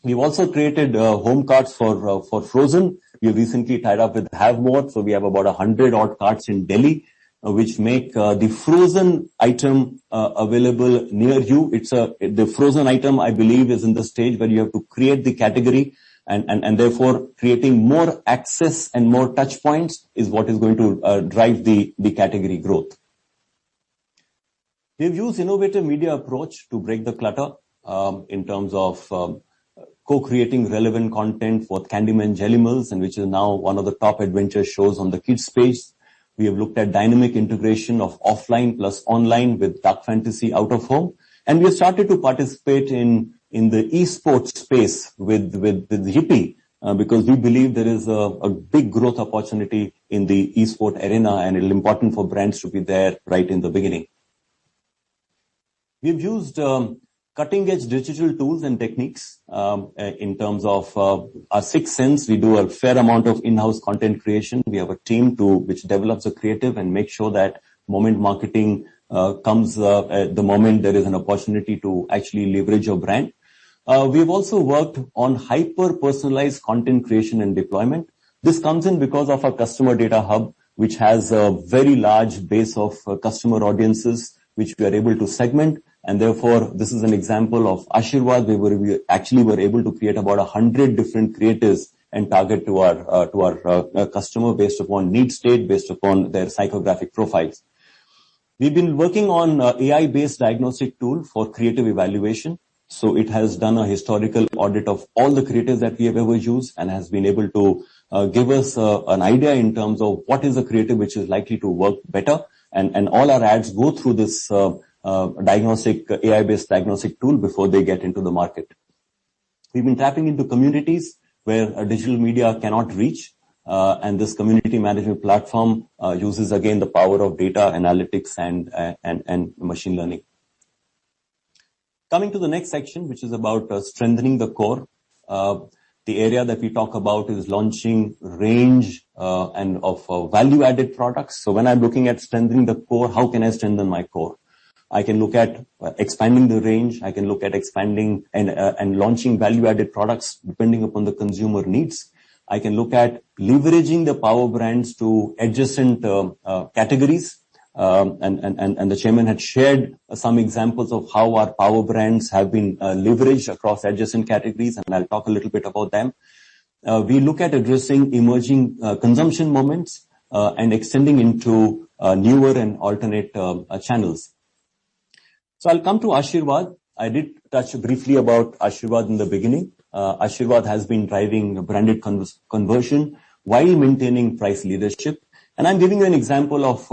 We've also created home carts for frozen. We recently tied up with Have More, so we have about 100 odd carts in Delhi, which make the frozen item available near you. The frozen item, I believe, is in the stage where you have to create the category, and therefore creating more access and more touch points is what is going to drive the category growth. We've used innovative media approach to break the clutter in terms of co-creating relevant content for Candyman Jelly Mills, and which is now one of the top adventure shows on the kids page. We have looked at dynamic integration of offline plus online with Dark Fantasy out of home, and we have started to participate in the esports space with Yippee because we believe there is a big growth opportunity in the esport arena, and it is important for brands to be there right in the beginning. We've used cutting-edge digital tools and techniques in terms of our sixth sense. We do a fair amount of in-house content creation. We have a team which develops a creative and makes sure that moment marketing comes at the moment there is an opportunity to actually leverage your brand. We've also worked on hyper-personalized content creation and deployment. This comes in because of our customer data hub, which has a very large base of customer audiences, which we are able to segment. And therefore, this is an example of Ashirwad, where we actually were able to create about 100 different creatives and target to our customer based upon need state, based upon their psychographic profiles. We've been working on AI-based diagnostic tool for creative evaluation. So it has done a historical audit of all the creatives that we have ever used and has been able to give us an idea in terms of what is the creative which is likely to work better. And all our ads go through this AI-based diagnostic tool before they get into the market. We've been tapping into communities where digital media cannot reach, and this community management platform uses again the power of data analytics and machine learning. Coming to the next section, which is about strengthening the core. The area that we talk about is launching range and of value-added products. So when I'm looking at strengthening the core, how can I strengthen my core? I can look at expanding the range. I can look at expanding and launching value-added products depending upon the consumer needs. I can look at leveraging the power brands to adjacent categories. And the chairman had shared some examples of how our power brands have been leveraged across adjacent categories, and I'll talk a little bit about them. We look at addressing emerging consumption moments and extending into newer and alternate channels. So I'll come to Ashirwad. I did touch briefly about Ashirwad in the beginning. Ashirwad has been driving branded conversion while maintaining price leadership. And I'm giving you an example of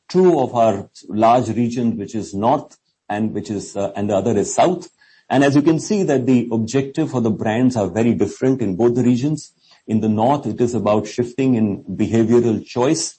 two of our large regions, which is North and the other is South. And as you can see that the objective for the brands are very different in both the regions. In the North, it is about shifting in behavioral choice.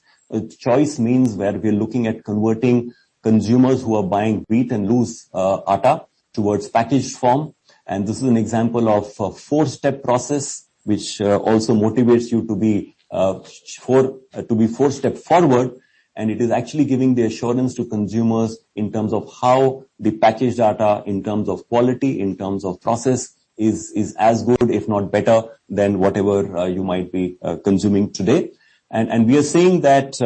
Choice means where we're looking at converting consumers who are buying wheat and loose atta towards packaged form. And this is an example of a 4-step process, which also motivates you to be 4 steps forward. And it is actually giving the assurance to consumers in terms of how the packaged atta, in terms of quality, in terms of process, is as good, if not better, than whatever you might be consuming today. And we are seeing that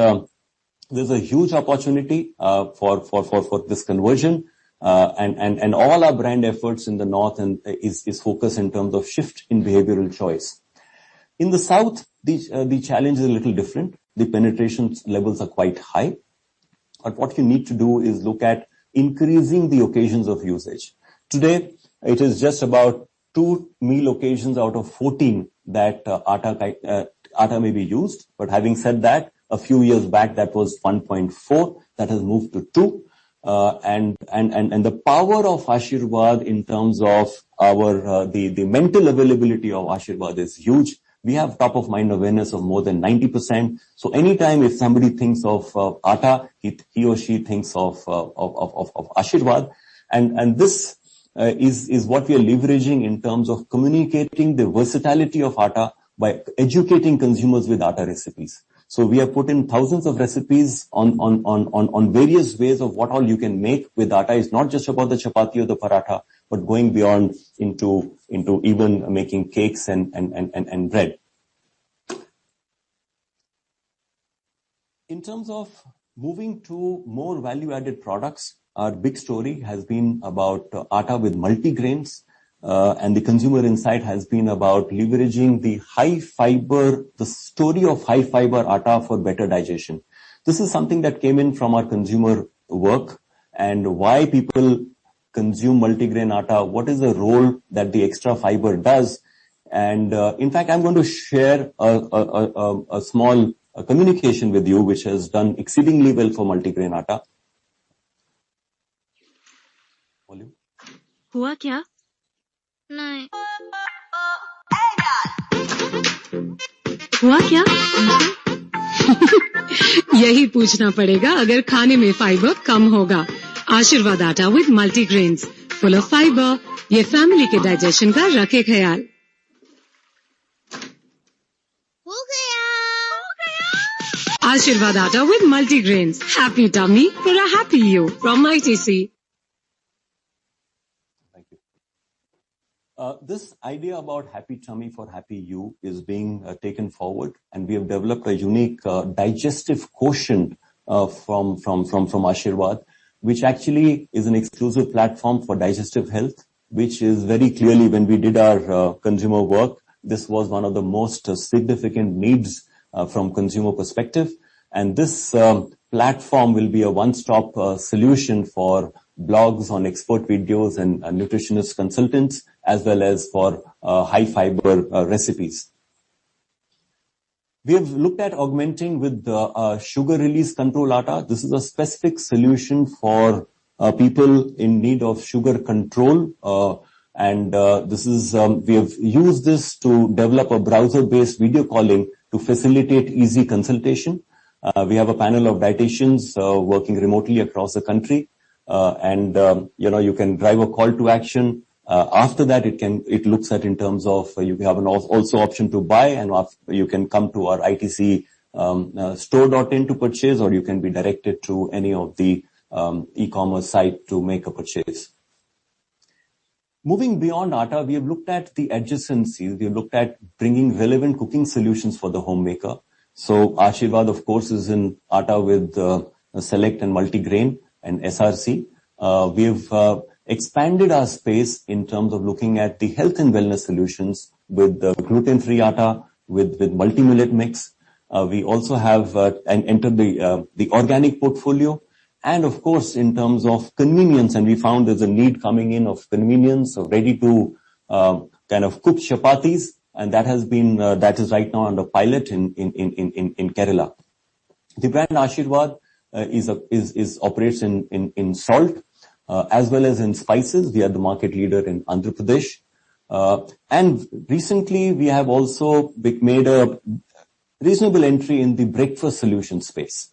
there's a huge opportunity for this conversion, and all our brand efforts in the North and is focused in terms of shift in behavioral choice. In the South, the challenge is a little different. The penetration levels are quite high, but what you need to do is look at increasing the occasions of usage. Today, it is just about 2 meal occasions out of 14 that atta may be used. But having said that, a few years back that was 1.4. That has moved to 2. And the power of Ashirwad in terms of our the mental availability of Ashirwad is huge. We have top of mind awareness of more than 90%. So anytime if somebody thinks of atta, he or she thinks of Ashirwad, and this is what we are leveraging in terms of communicating the versatility of atta by educating consumers with atta recipes. So we have put in thousands of recipes on various ways of what all you can make with atta. It's not just about the chapati or the paratha, but going beyond into even making cakes and bread. In terms of moving to more value-added products, our big story has been about atta with multigrains. And the consumer insight has been about leveraging the high fiber, the story of high fiber atta for better digestion. This is something that came in from our consumer work and why people consume multigrain atta, what is the role that the extra fiber does. And in fact, I'm going to share a small communication with you, which has done exceedingly well for multigrain atta. Volume. हुआ क्या? नहीं हुआ क्या? यही पूछना पड़ेगा अगर खाने में फाइबर कम होगा. आशीर्वाद आटा with multigrains full of fibre, ये फैमिली के डाइजेशन का रखे ख्याल. हो गया. आशीर्वाद आटा with multigrains, happy tummy for a happy you from ITC. This idea about happy tummy for happy you is being taken forward, and we have developed a unique digestive quotient from Ashirwad, which actually is an exclusive platform for digestive health, which is very clearly, when we did our consumer work, this was one of the most significant needs from consumer perspective. And this platform will be a one-stop solution for blogs on expert videos and nutritionist consultants, as well as for high fiber recipes. We have looked at augmenting with sugar release control atta. This is a specific solution for people in need of sugar control. This is we have used this to develop a browser-based video calling to facilitate easy consultation. We have a panel of dietitians working remotely across the country. You can drive a call to action. After that, it looks at in terms of you have an also option to buy, and you can come to our ITC store.in to purchase, or you can be directed to any of the e-commerce site to make a purchase. Moving beyond atta, we have looked at the adjacencies. We have looked at bringing relevant cooking solutions for the homemaker. So Ashirvad, of course, is in atta with select and multigrain and SRC. We have expanded our space in terms of looking at the health and wellness solutions with the gluten-free atta, with multi-millet mix. We also have entered the organic portfolio. And of course, in terms of convenience, and we found there's a need coming in of convenience, of ready to kind of cook chapatis, and that is right now under pilot in Kerala. The brand Ashirvad operates in salt as well as in spices. We are the market leader in Andhra Pradesh, and recently we have also made a reasonable entry in the breakfast solution space.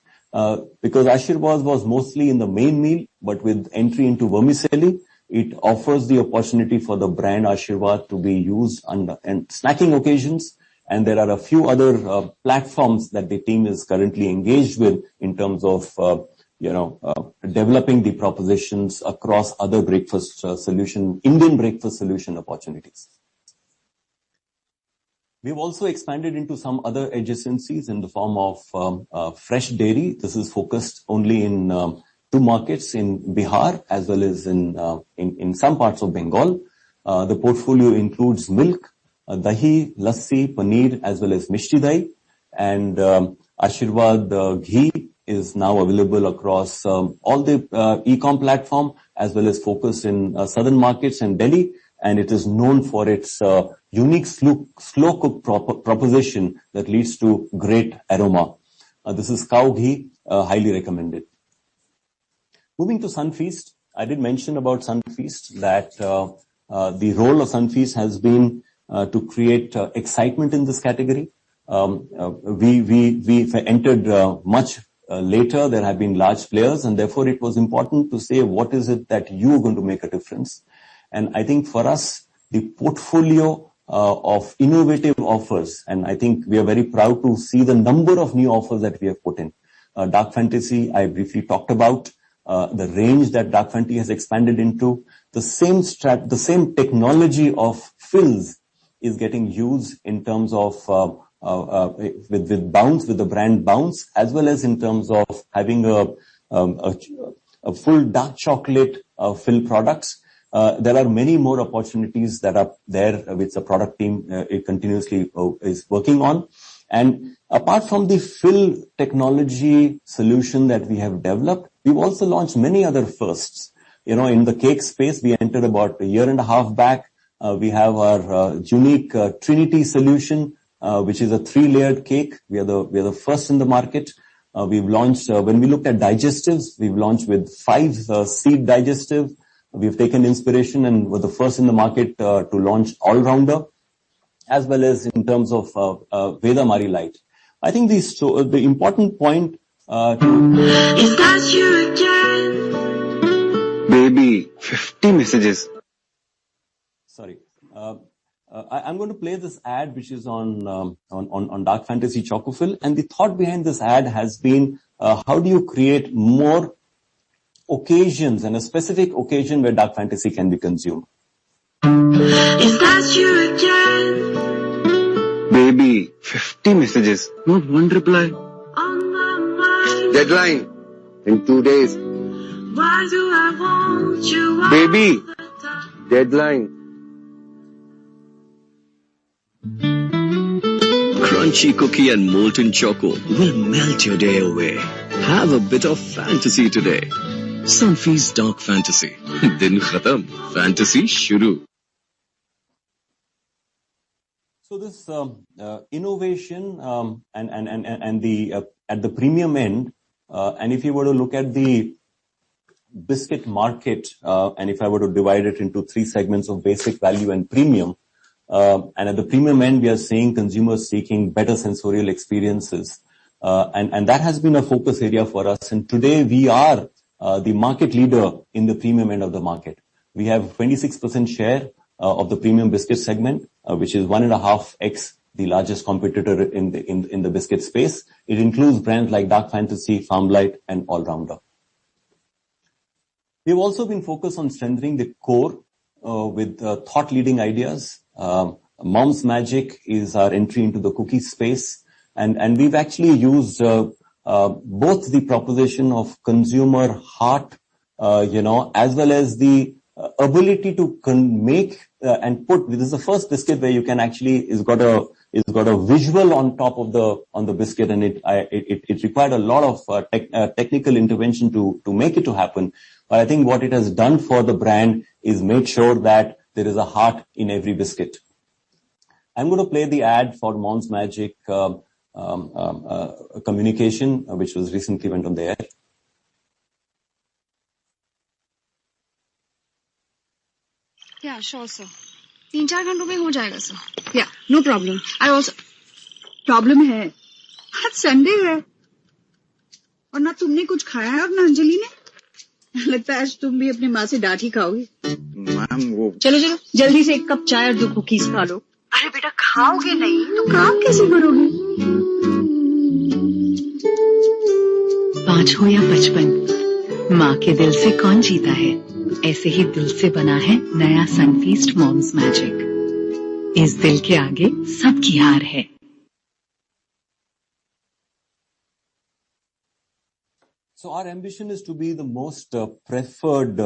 Because Ashirvad was mostly in the main meal, but with entry into vermicelli, it offers the opportunity for the brand Ashirvad to be used on snacking occasions. And there are a few other platforms that the team is currently engaged with in terms of developing the propositions across other Indian breakfast solution opportunities. We've also expanded into some other adjacencies in the form of fresh dairy. This is focused only in 2 markets, in Bihar as well as in some parts of Bengal. The portfolio includes milk, dahi, lassi, paneer, as well as mishti dahi. And Ashirvad ghee is now available across all the e-com platform, as well as focused in southern markets and Delhi. And it is known for its unique slow cook proposition that leads to great aroma. This is cow ghee, highly recommended. Moving to Sunfeast, I did mention about Sunfeast that the role of Sunfeast has been to create excitement in this category. We entered much later. There have been large players, and therefore it was important to say what is it that you are going to make a difference. And I think for us, the portfolio of innovative offers, and I think we are very proud to see the number of new offers that we have put in. Dark Fantasy, I briefly talked about. The range that Dark Fantasy has expanded into. The same technology of fills is getting used in terms of with Bounce, with the brand Bounce, as well as in terms of having a full dark chocolate fill products. There are many more opportunities that are there, which the product team continuously is working on. And apart from the fill technology solution that we have developed, we've also launched many other firsts. In the cake space, we entered about a year and a half back. We have our unique Trinity solution, which is a 3-layered cake. We are the first in the market. We've launched, when we looked at digestives, we've launched with 5 seed digestive. We've taken inspiration and were the first in the market to launch all-rounder, as well as in terms of Veda Mari Light. I think the important point Is that you again? Baby, 50 messages. Sorry. I'm going to play this ad, which is on Dark Fantasy Chocofill. And the thought behind this ad has been, how do you create more occasions and a specific occasion where Dark Fantasy can be consumed? Is that you again? Baby, 50 messages. Not one reply. On my mind. Deadline. In 2 days. Why do I want you? Baby. Deadline. Crunchy cookie and molten choco will melt your day away. Have a bit of fantasy today. Sunfeast Dark Fantasy. Din khatam. Fantasy shuru. So this innovation and the at the premium end, and if you were to look at the biscuit market, and if I were to divide it into 3 segments of basic, value, and premium, and at the premium end, we are seeing consumers seeking better sensorial experiences, and that has been a focus area for us. And today we are the market leader in the premium end of the market. We have 26% share of the premium biscuit segment, which is 1.5x the largest competitor in the biscuit space. It includes brands like Dark Fantasy, Farmlight, and All Rounder. We've also been focused on strengthening the core with thought-leading ideas. Mom's Magic is our entry into the cookie space, and we've actually used both the proposition of consumer heart, as well as the ability to make and put. This is the first biscuit where you can actually it's got a visual on top of the biscuit, and it required a lot of technical intervention to make it to happen. But I think what it has done for the brand is made sure that there is a heart in every biscuit. I'm going to play the ad for Mom's Magic communication, which was recently went on the air. Yeah, sure, sir. 3-4 घंटों में हो जाएगा, sir. Yeah, no problem. I also problem है. आज Sunday है और ना तुमने कुछ खाया है और ना अंजलि ने. लगता है आज तुम भी अपनी माँ से डांट ही खाओगी. मैम वो चलो जल्दी से 1 कप चाय और 2 कुकीज खा लो. अरे बेटा खाओगे नहीं तो काम कैसे करोगे? 5 हो या 55, माँ के दिल से कौन जीता है? ऐसे ही दिल से बना है नया सनफीस्ट मॉम्स मैजिक. इस दिल के आगे सबकी हार है. So our ambition is to be the most preferred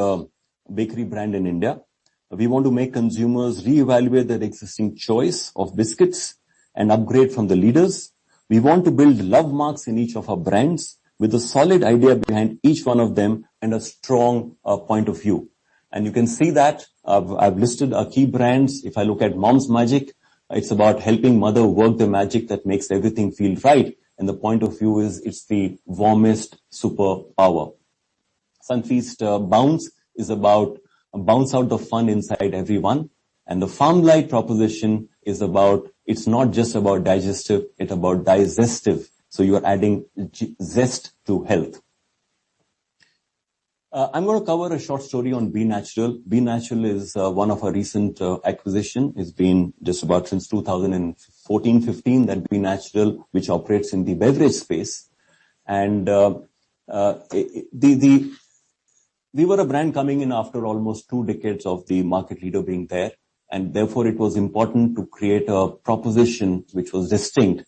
bakery brand in India. We want to make consumers reevaluate their existing choice of biscuits and upgrade from the leaders. We want to build love marks in each of our brands with a solid idea behind each one of them and a strong point of view. And you can see that I've listed our key brands. If I look at Mom's Magic, it's about helping mother work the magic that makes everything feel right. And the point of view is it's the warmest superpower. Sunfeast Bounce is about bounce out the fun inside everyone. And the Farm Light proposition is about, it's not just about digestive, it's about digestive. So you are adding zest to health. I'm going to cover a short story on Be Natural. Be Natural is one of our recent acquisition. It's been just about since 2014-15 that Be Natural, which operates in the beverage space. And we were a brand coming in after almost 2 decades of the market leader being there. And therefore, it was important to create a proposition which was distinct.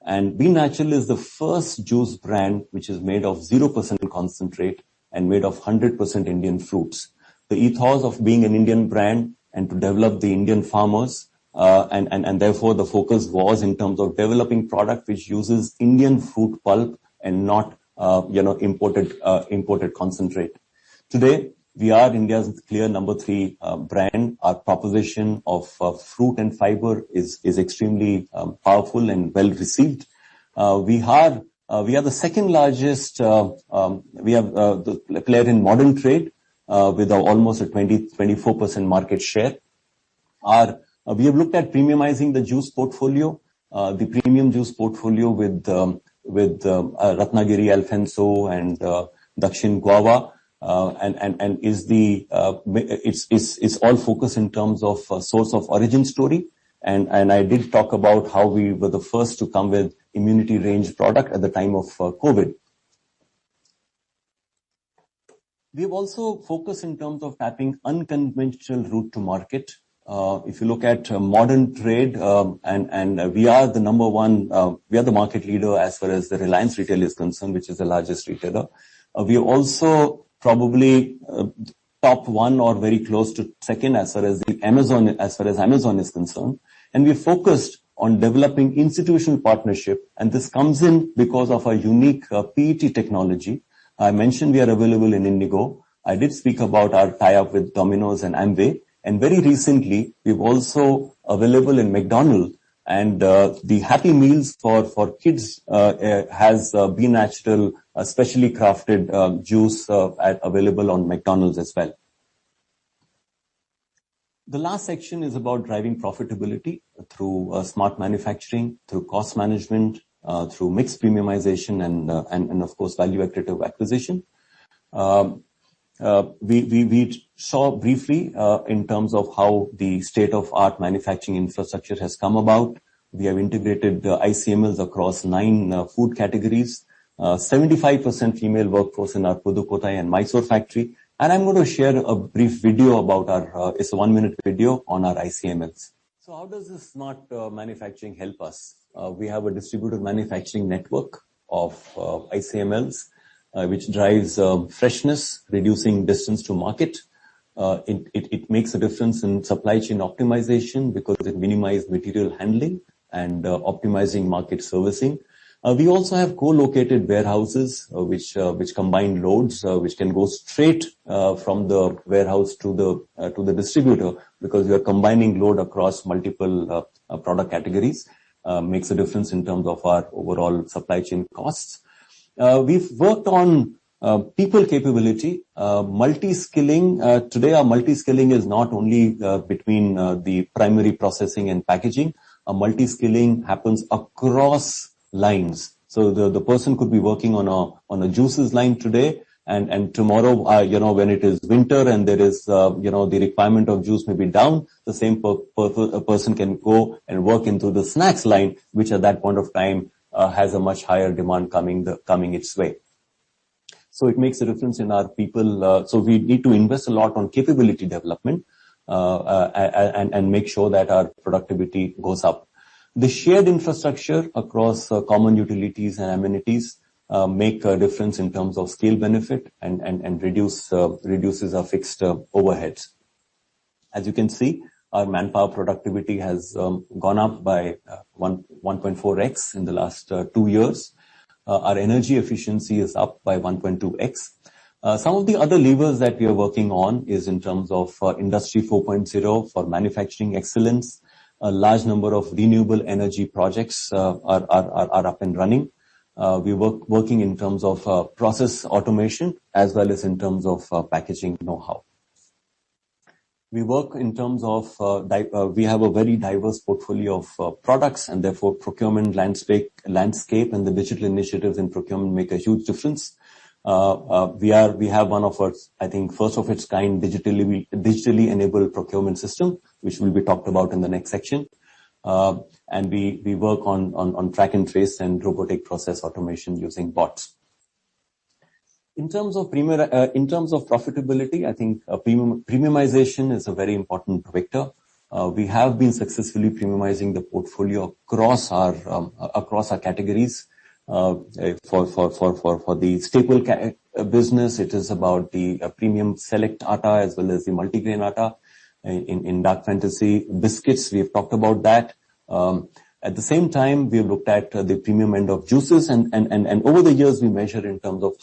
And Be Natural is the first juice brand which is made of 0% concentrate and made of 100% Indian fruits. The ethos of being an Indian brand and to develop the Indian farmers, and therefore the focus was in terms of developing product which uses Indian fruit pulp and not, imported concentrate. Today, we are India's clear number 3 brand. Our proposition of fruit and fiber is extremely powerful and well received. We are the second largest, we have the player in modern trade, with almost a 24% market share. We have looked at premiumizing the juice portfolio, the premium juice portfolio with Ratnagiri Alfonso and Dakshin Guava, and is it's all focused in terms of source of origin story. And I did talk about how we were the first to come with immunity range product at the time of COVID. We've also focused in terms of tapping unconventional route to market. If you look at modern trade, and we are the number 1, we are the market leader as far as the Reliance retail is concerned, which is the largest retailer. We are also probably top 1 or very close to second as far as Amazon is concerned. And we focused on developing institutional partnership, and this comes in because of our unique PET technology. I mentioned we are available in Indigo. I did speak about our tie-up with Domino's and Amway, and very recently we've also available in McDonald's, and the Happy Meals for kids has Be Natural, specially crafted juice available on McDonald's as well. The last section is about driving profitability through smart manufacturing, through cost management, through mixed premiumization, and of course value accretive acquisition. We saw briefly in terms of how the state-of-art manufacturing infrastructure has come about. We have integrated ICMLs across 9 food categories. 75% female workforce in our Pudukkottai and Mysore factory, And I'm going to share a brief video about our, it's a 1-minute video on our ICMLs. So how does this smart manufacturing help us? We have a distributed manufacturing network of ICMLs, which drives freshness, reducing distance to market. It makes a difference in supply chain optimization because it minimizes material handling and optimizing market servicing. We also have co-located warehouses which combine loads which can go straight from the warehouse to the distributor, because we are combining load across multiple product categories. Makes a difference in terms of our overall supply chain costs. We've worked on people capability, multi-skilling. Today our multi-skilling is not only between the primary processing and packaging. Multi-skilling happens across lines. So the person could be working on a juices line today, and tomorrow, when it is winter and there is, the requirement of juice may be down, the same person can go and work into the snacks line, which at that point of time has a much higher demand coming its way. So it makes a difference in our people. So we need to invest a lot on capability development and make sure that our productivity goes up. The shared infrastructure across common utilities and amenities make a difference in terms of scale benefit and reduces our fixed overheads. As you can see, our manpower productivity has gone up by 1.4x in the last 2 years. Our energy efficiency is up by 1.2x. Some of the other levers that we are working on is in terms of Industry 4.0 for manufacturing excellence. A large number of renewable energy projects are up and running. We working in terms of process automation as well as in terms of packaging know-how. We work in terms of, we have a very diverse portfolio of products, and therefore procurement landscape and the digital initiatives in procurement make a huge difference. We have one of our, I think, first of its kind digitally enabled procurement system, which will be talked about in the next section. And we work on track and trace and robotic process automation using bots. In terms of profitability, I think premiumization is a very important vector. We have been successfully premiumizing the portfolio across our categories. For the staple business, it is about the premium select atta as well as the multigrain atta. In dark fantasy biscuits, we have talked about that. At the same time, we have looked at the premium end of juices, and over the years we measure in terms of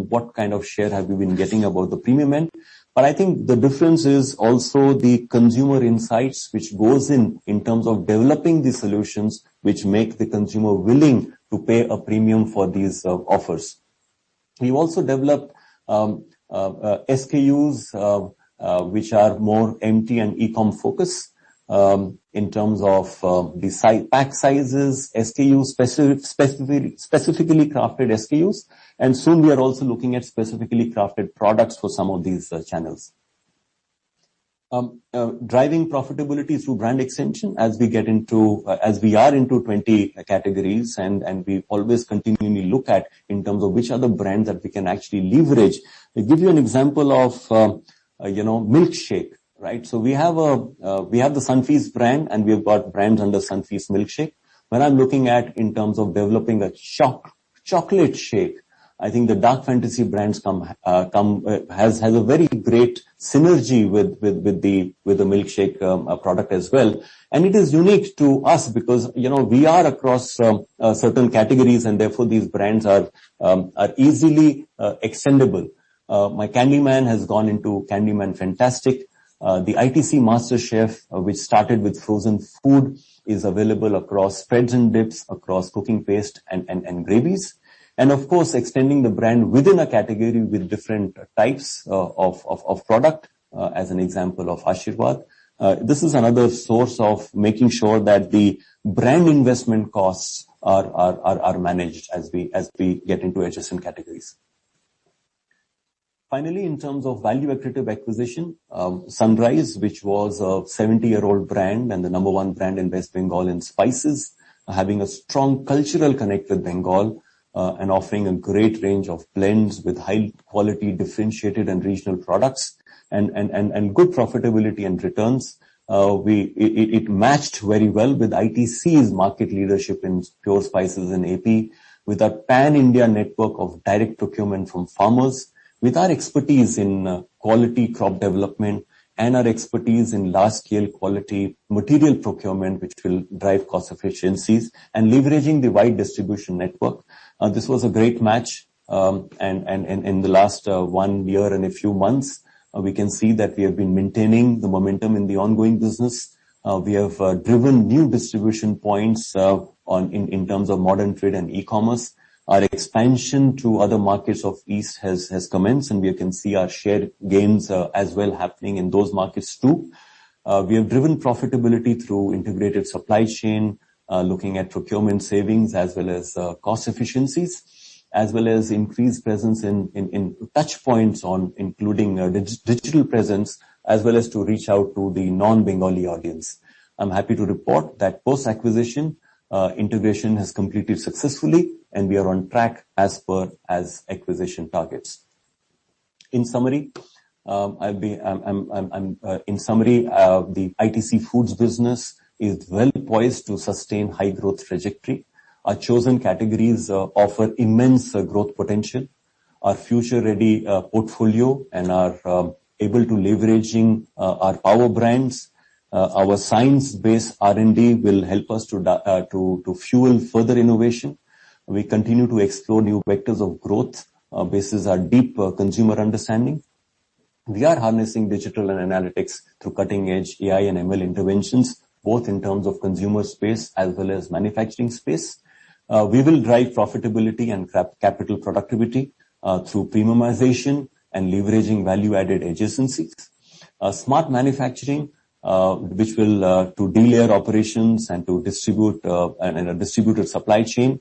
what kind of share have we been getting about the premium end. But I think the difference is also the consumer insights, which goes in terms of developing the solutions which make the consumer willing to pay a premium for these offers. We've also developed SKUs which are more MT and e-com focus. In terms of the pack sizes, SKUs, specifically crafted SKUs, and soon we are also looking at specifically crafted products for some of these channels. Driving profitability through brand extension as we are into 20 categories, and we always continually look at in terms of which are the brands that we can actually leverage. I'll give you an example of milkshake. Right, so we have the Sunfeast brand, and we've got brands under Sunfeast Milkshake. When I'm looking at in terms of developing a chocolate shake, I think the dark fantasy brands has a very great synergy with the milkshake product as well, and it is unique to us because we are across certain categories, and therefore these brands are easily extendable. My Candyman has gone into Candyman Fantastic. The Itc Masterchef, which started with frozen food, is available across spreads and dips, across cooking paste and gravies. And of course, extending the brand within a category with different types of product, as an example of Ashirwad. This is another source of making sure that the brand investment costs are managed as we get into adjacent categories. Finally, in terms of value accretive acquisition, Sunrise, which was a 70-year-old brand and the #1 brand in West Bengal in spices, having a strong cultural connect with Bengal, and offering a great range of blends with high quality, differentiated and regional products and good profitability and returns. It matched very well with ITC's market leadership in pure spices and AP, with our pan-India network of direct procurement from farmers, with our expertise in quality crop development and our expertise in large-scale quality material procurement, which will drive cost efficiencies, and leveraging the wide distribution network. This was a great match, and in the last 1 year and a few months, we can see that we have been maintaining the momentum in the ongoing business. We have driven new distribution points in terms of modern trade and e-commerce. Our expansion to other markets of East has commenced, and we can see our share gains as well happening in those markets too. We have driven profitability through integrated supply chain, looking at procurement savings as well as cost efficiencies, as well as increased presence in touch points on including digital presence, as well as to reach out to the non-Bengali audience. I'm happy to report that post-acquisition, integration has completed successfully, and we are on track as per acquisition targets. In summary, the Itc Foods business is well poised to sustain high growth trajectory. Our chosen categories offer immense growth potential. Our future-ready portfolio and are able to leveraging our power brands. Our science-based R&D will help us to fuel further innovation. We continue to explore new vectors of growth basis our deep consumer understanding. We are harnessing digital and analytics through cutting-edge AI and ML interventions, both in terms of consumer space as well as manufacturing space. We will drive profitability and capital productivity through premiumization and leveraging value-added adjacencies. Smart manufacturing, which will to delayer operations and to distribute and a distributed supply chain.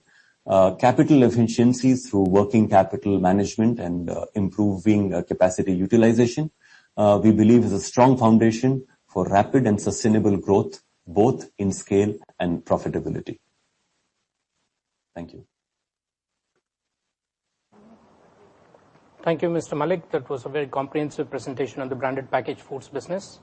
Capital efficiencies through working capital management and improving capacity utilization, we believe is a strong foundation for rapid and sustainable growth, both in scale and profitability. Thank you. Thank you, Mr. Malik. That was a very comprehensive presentation on the branded packaged foods business.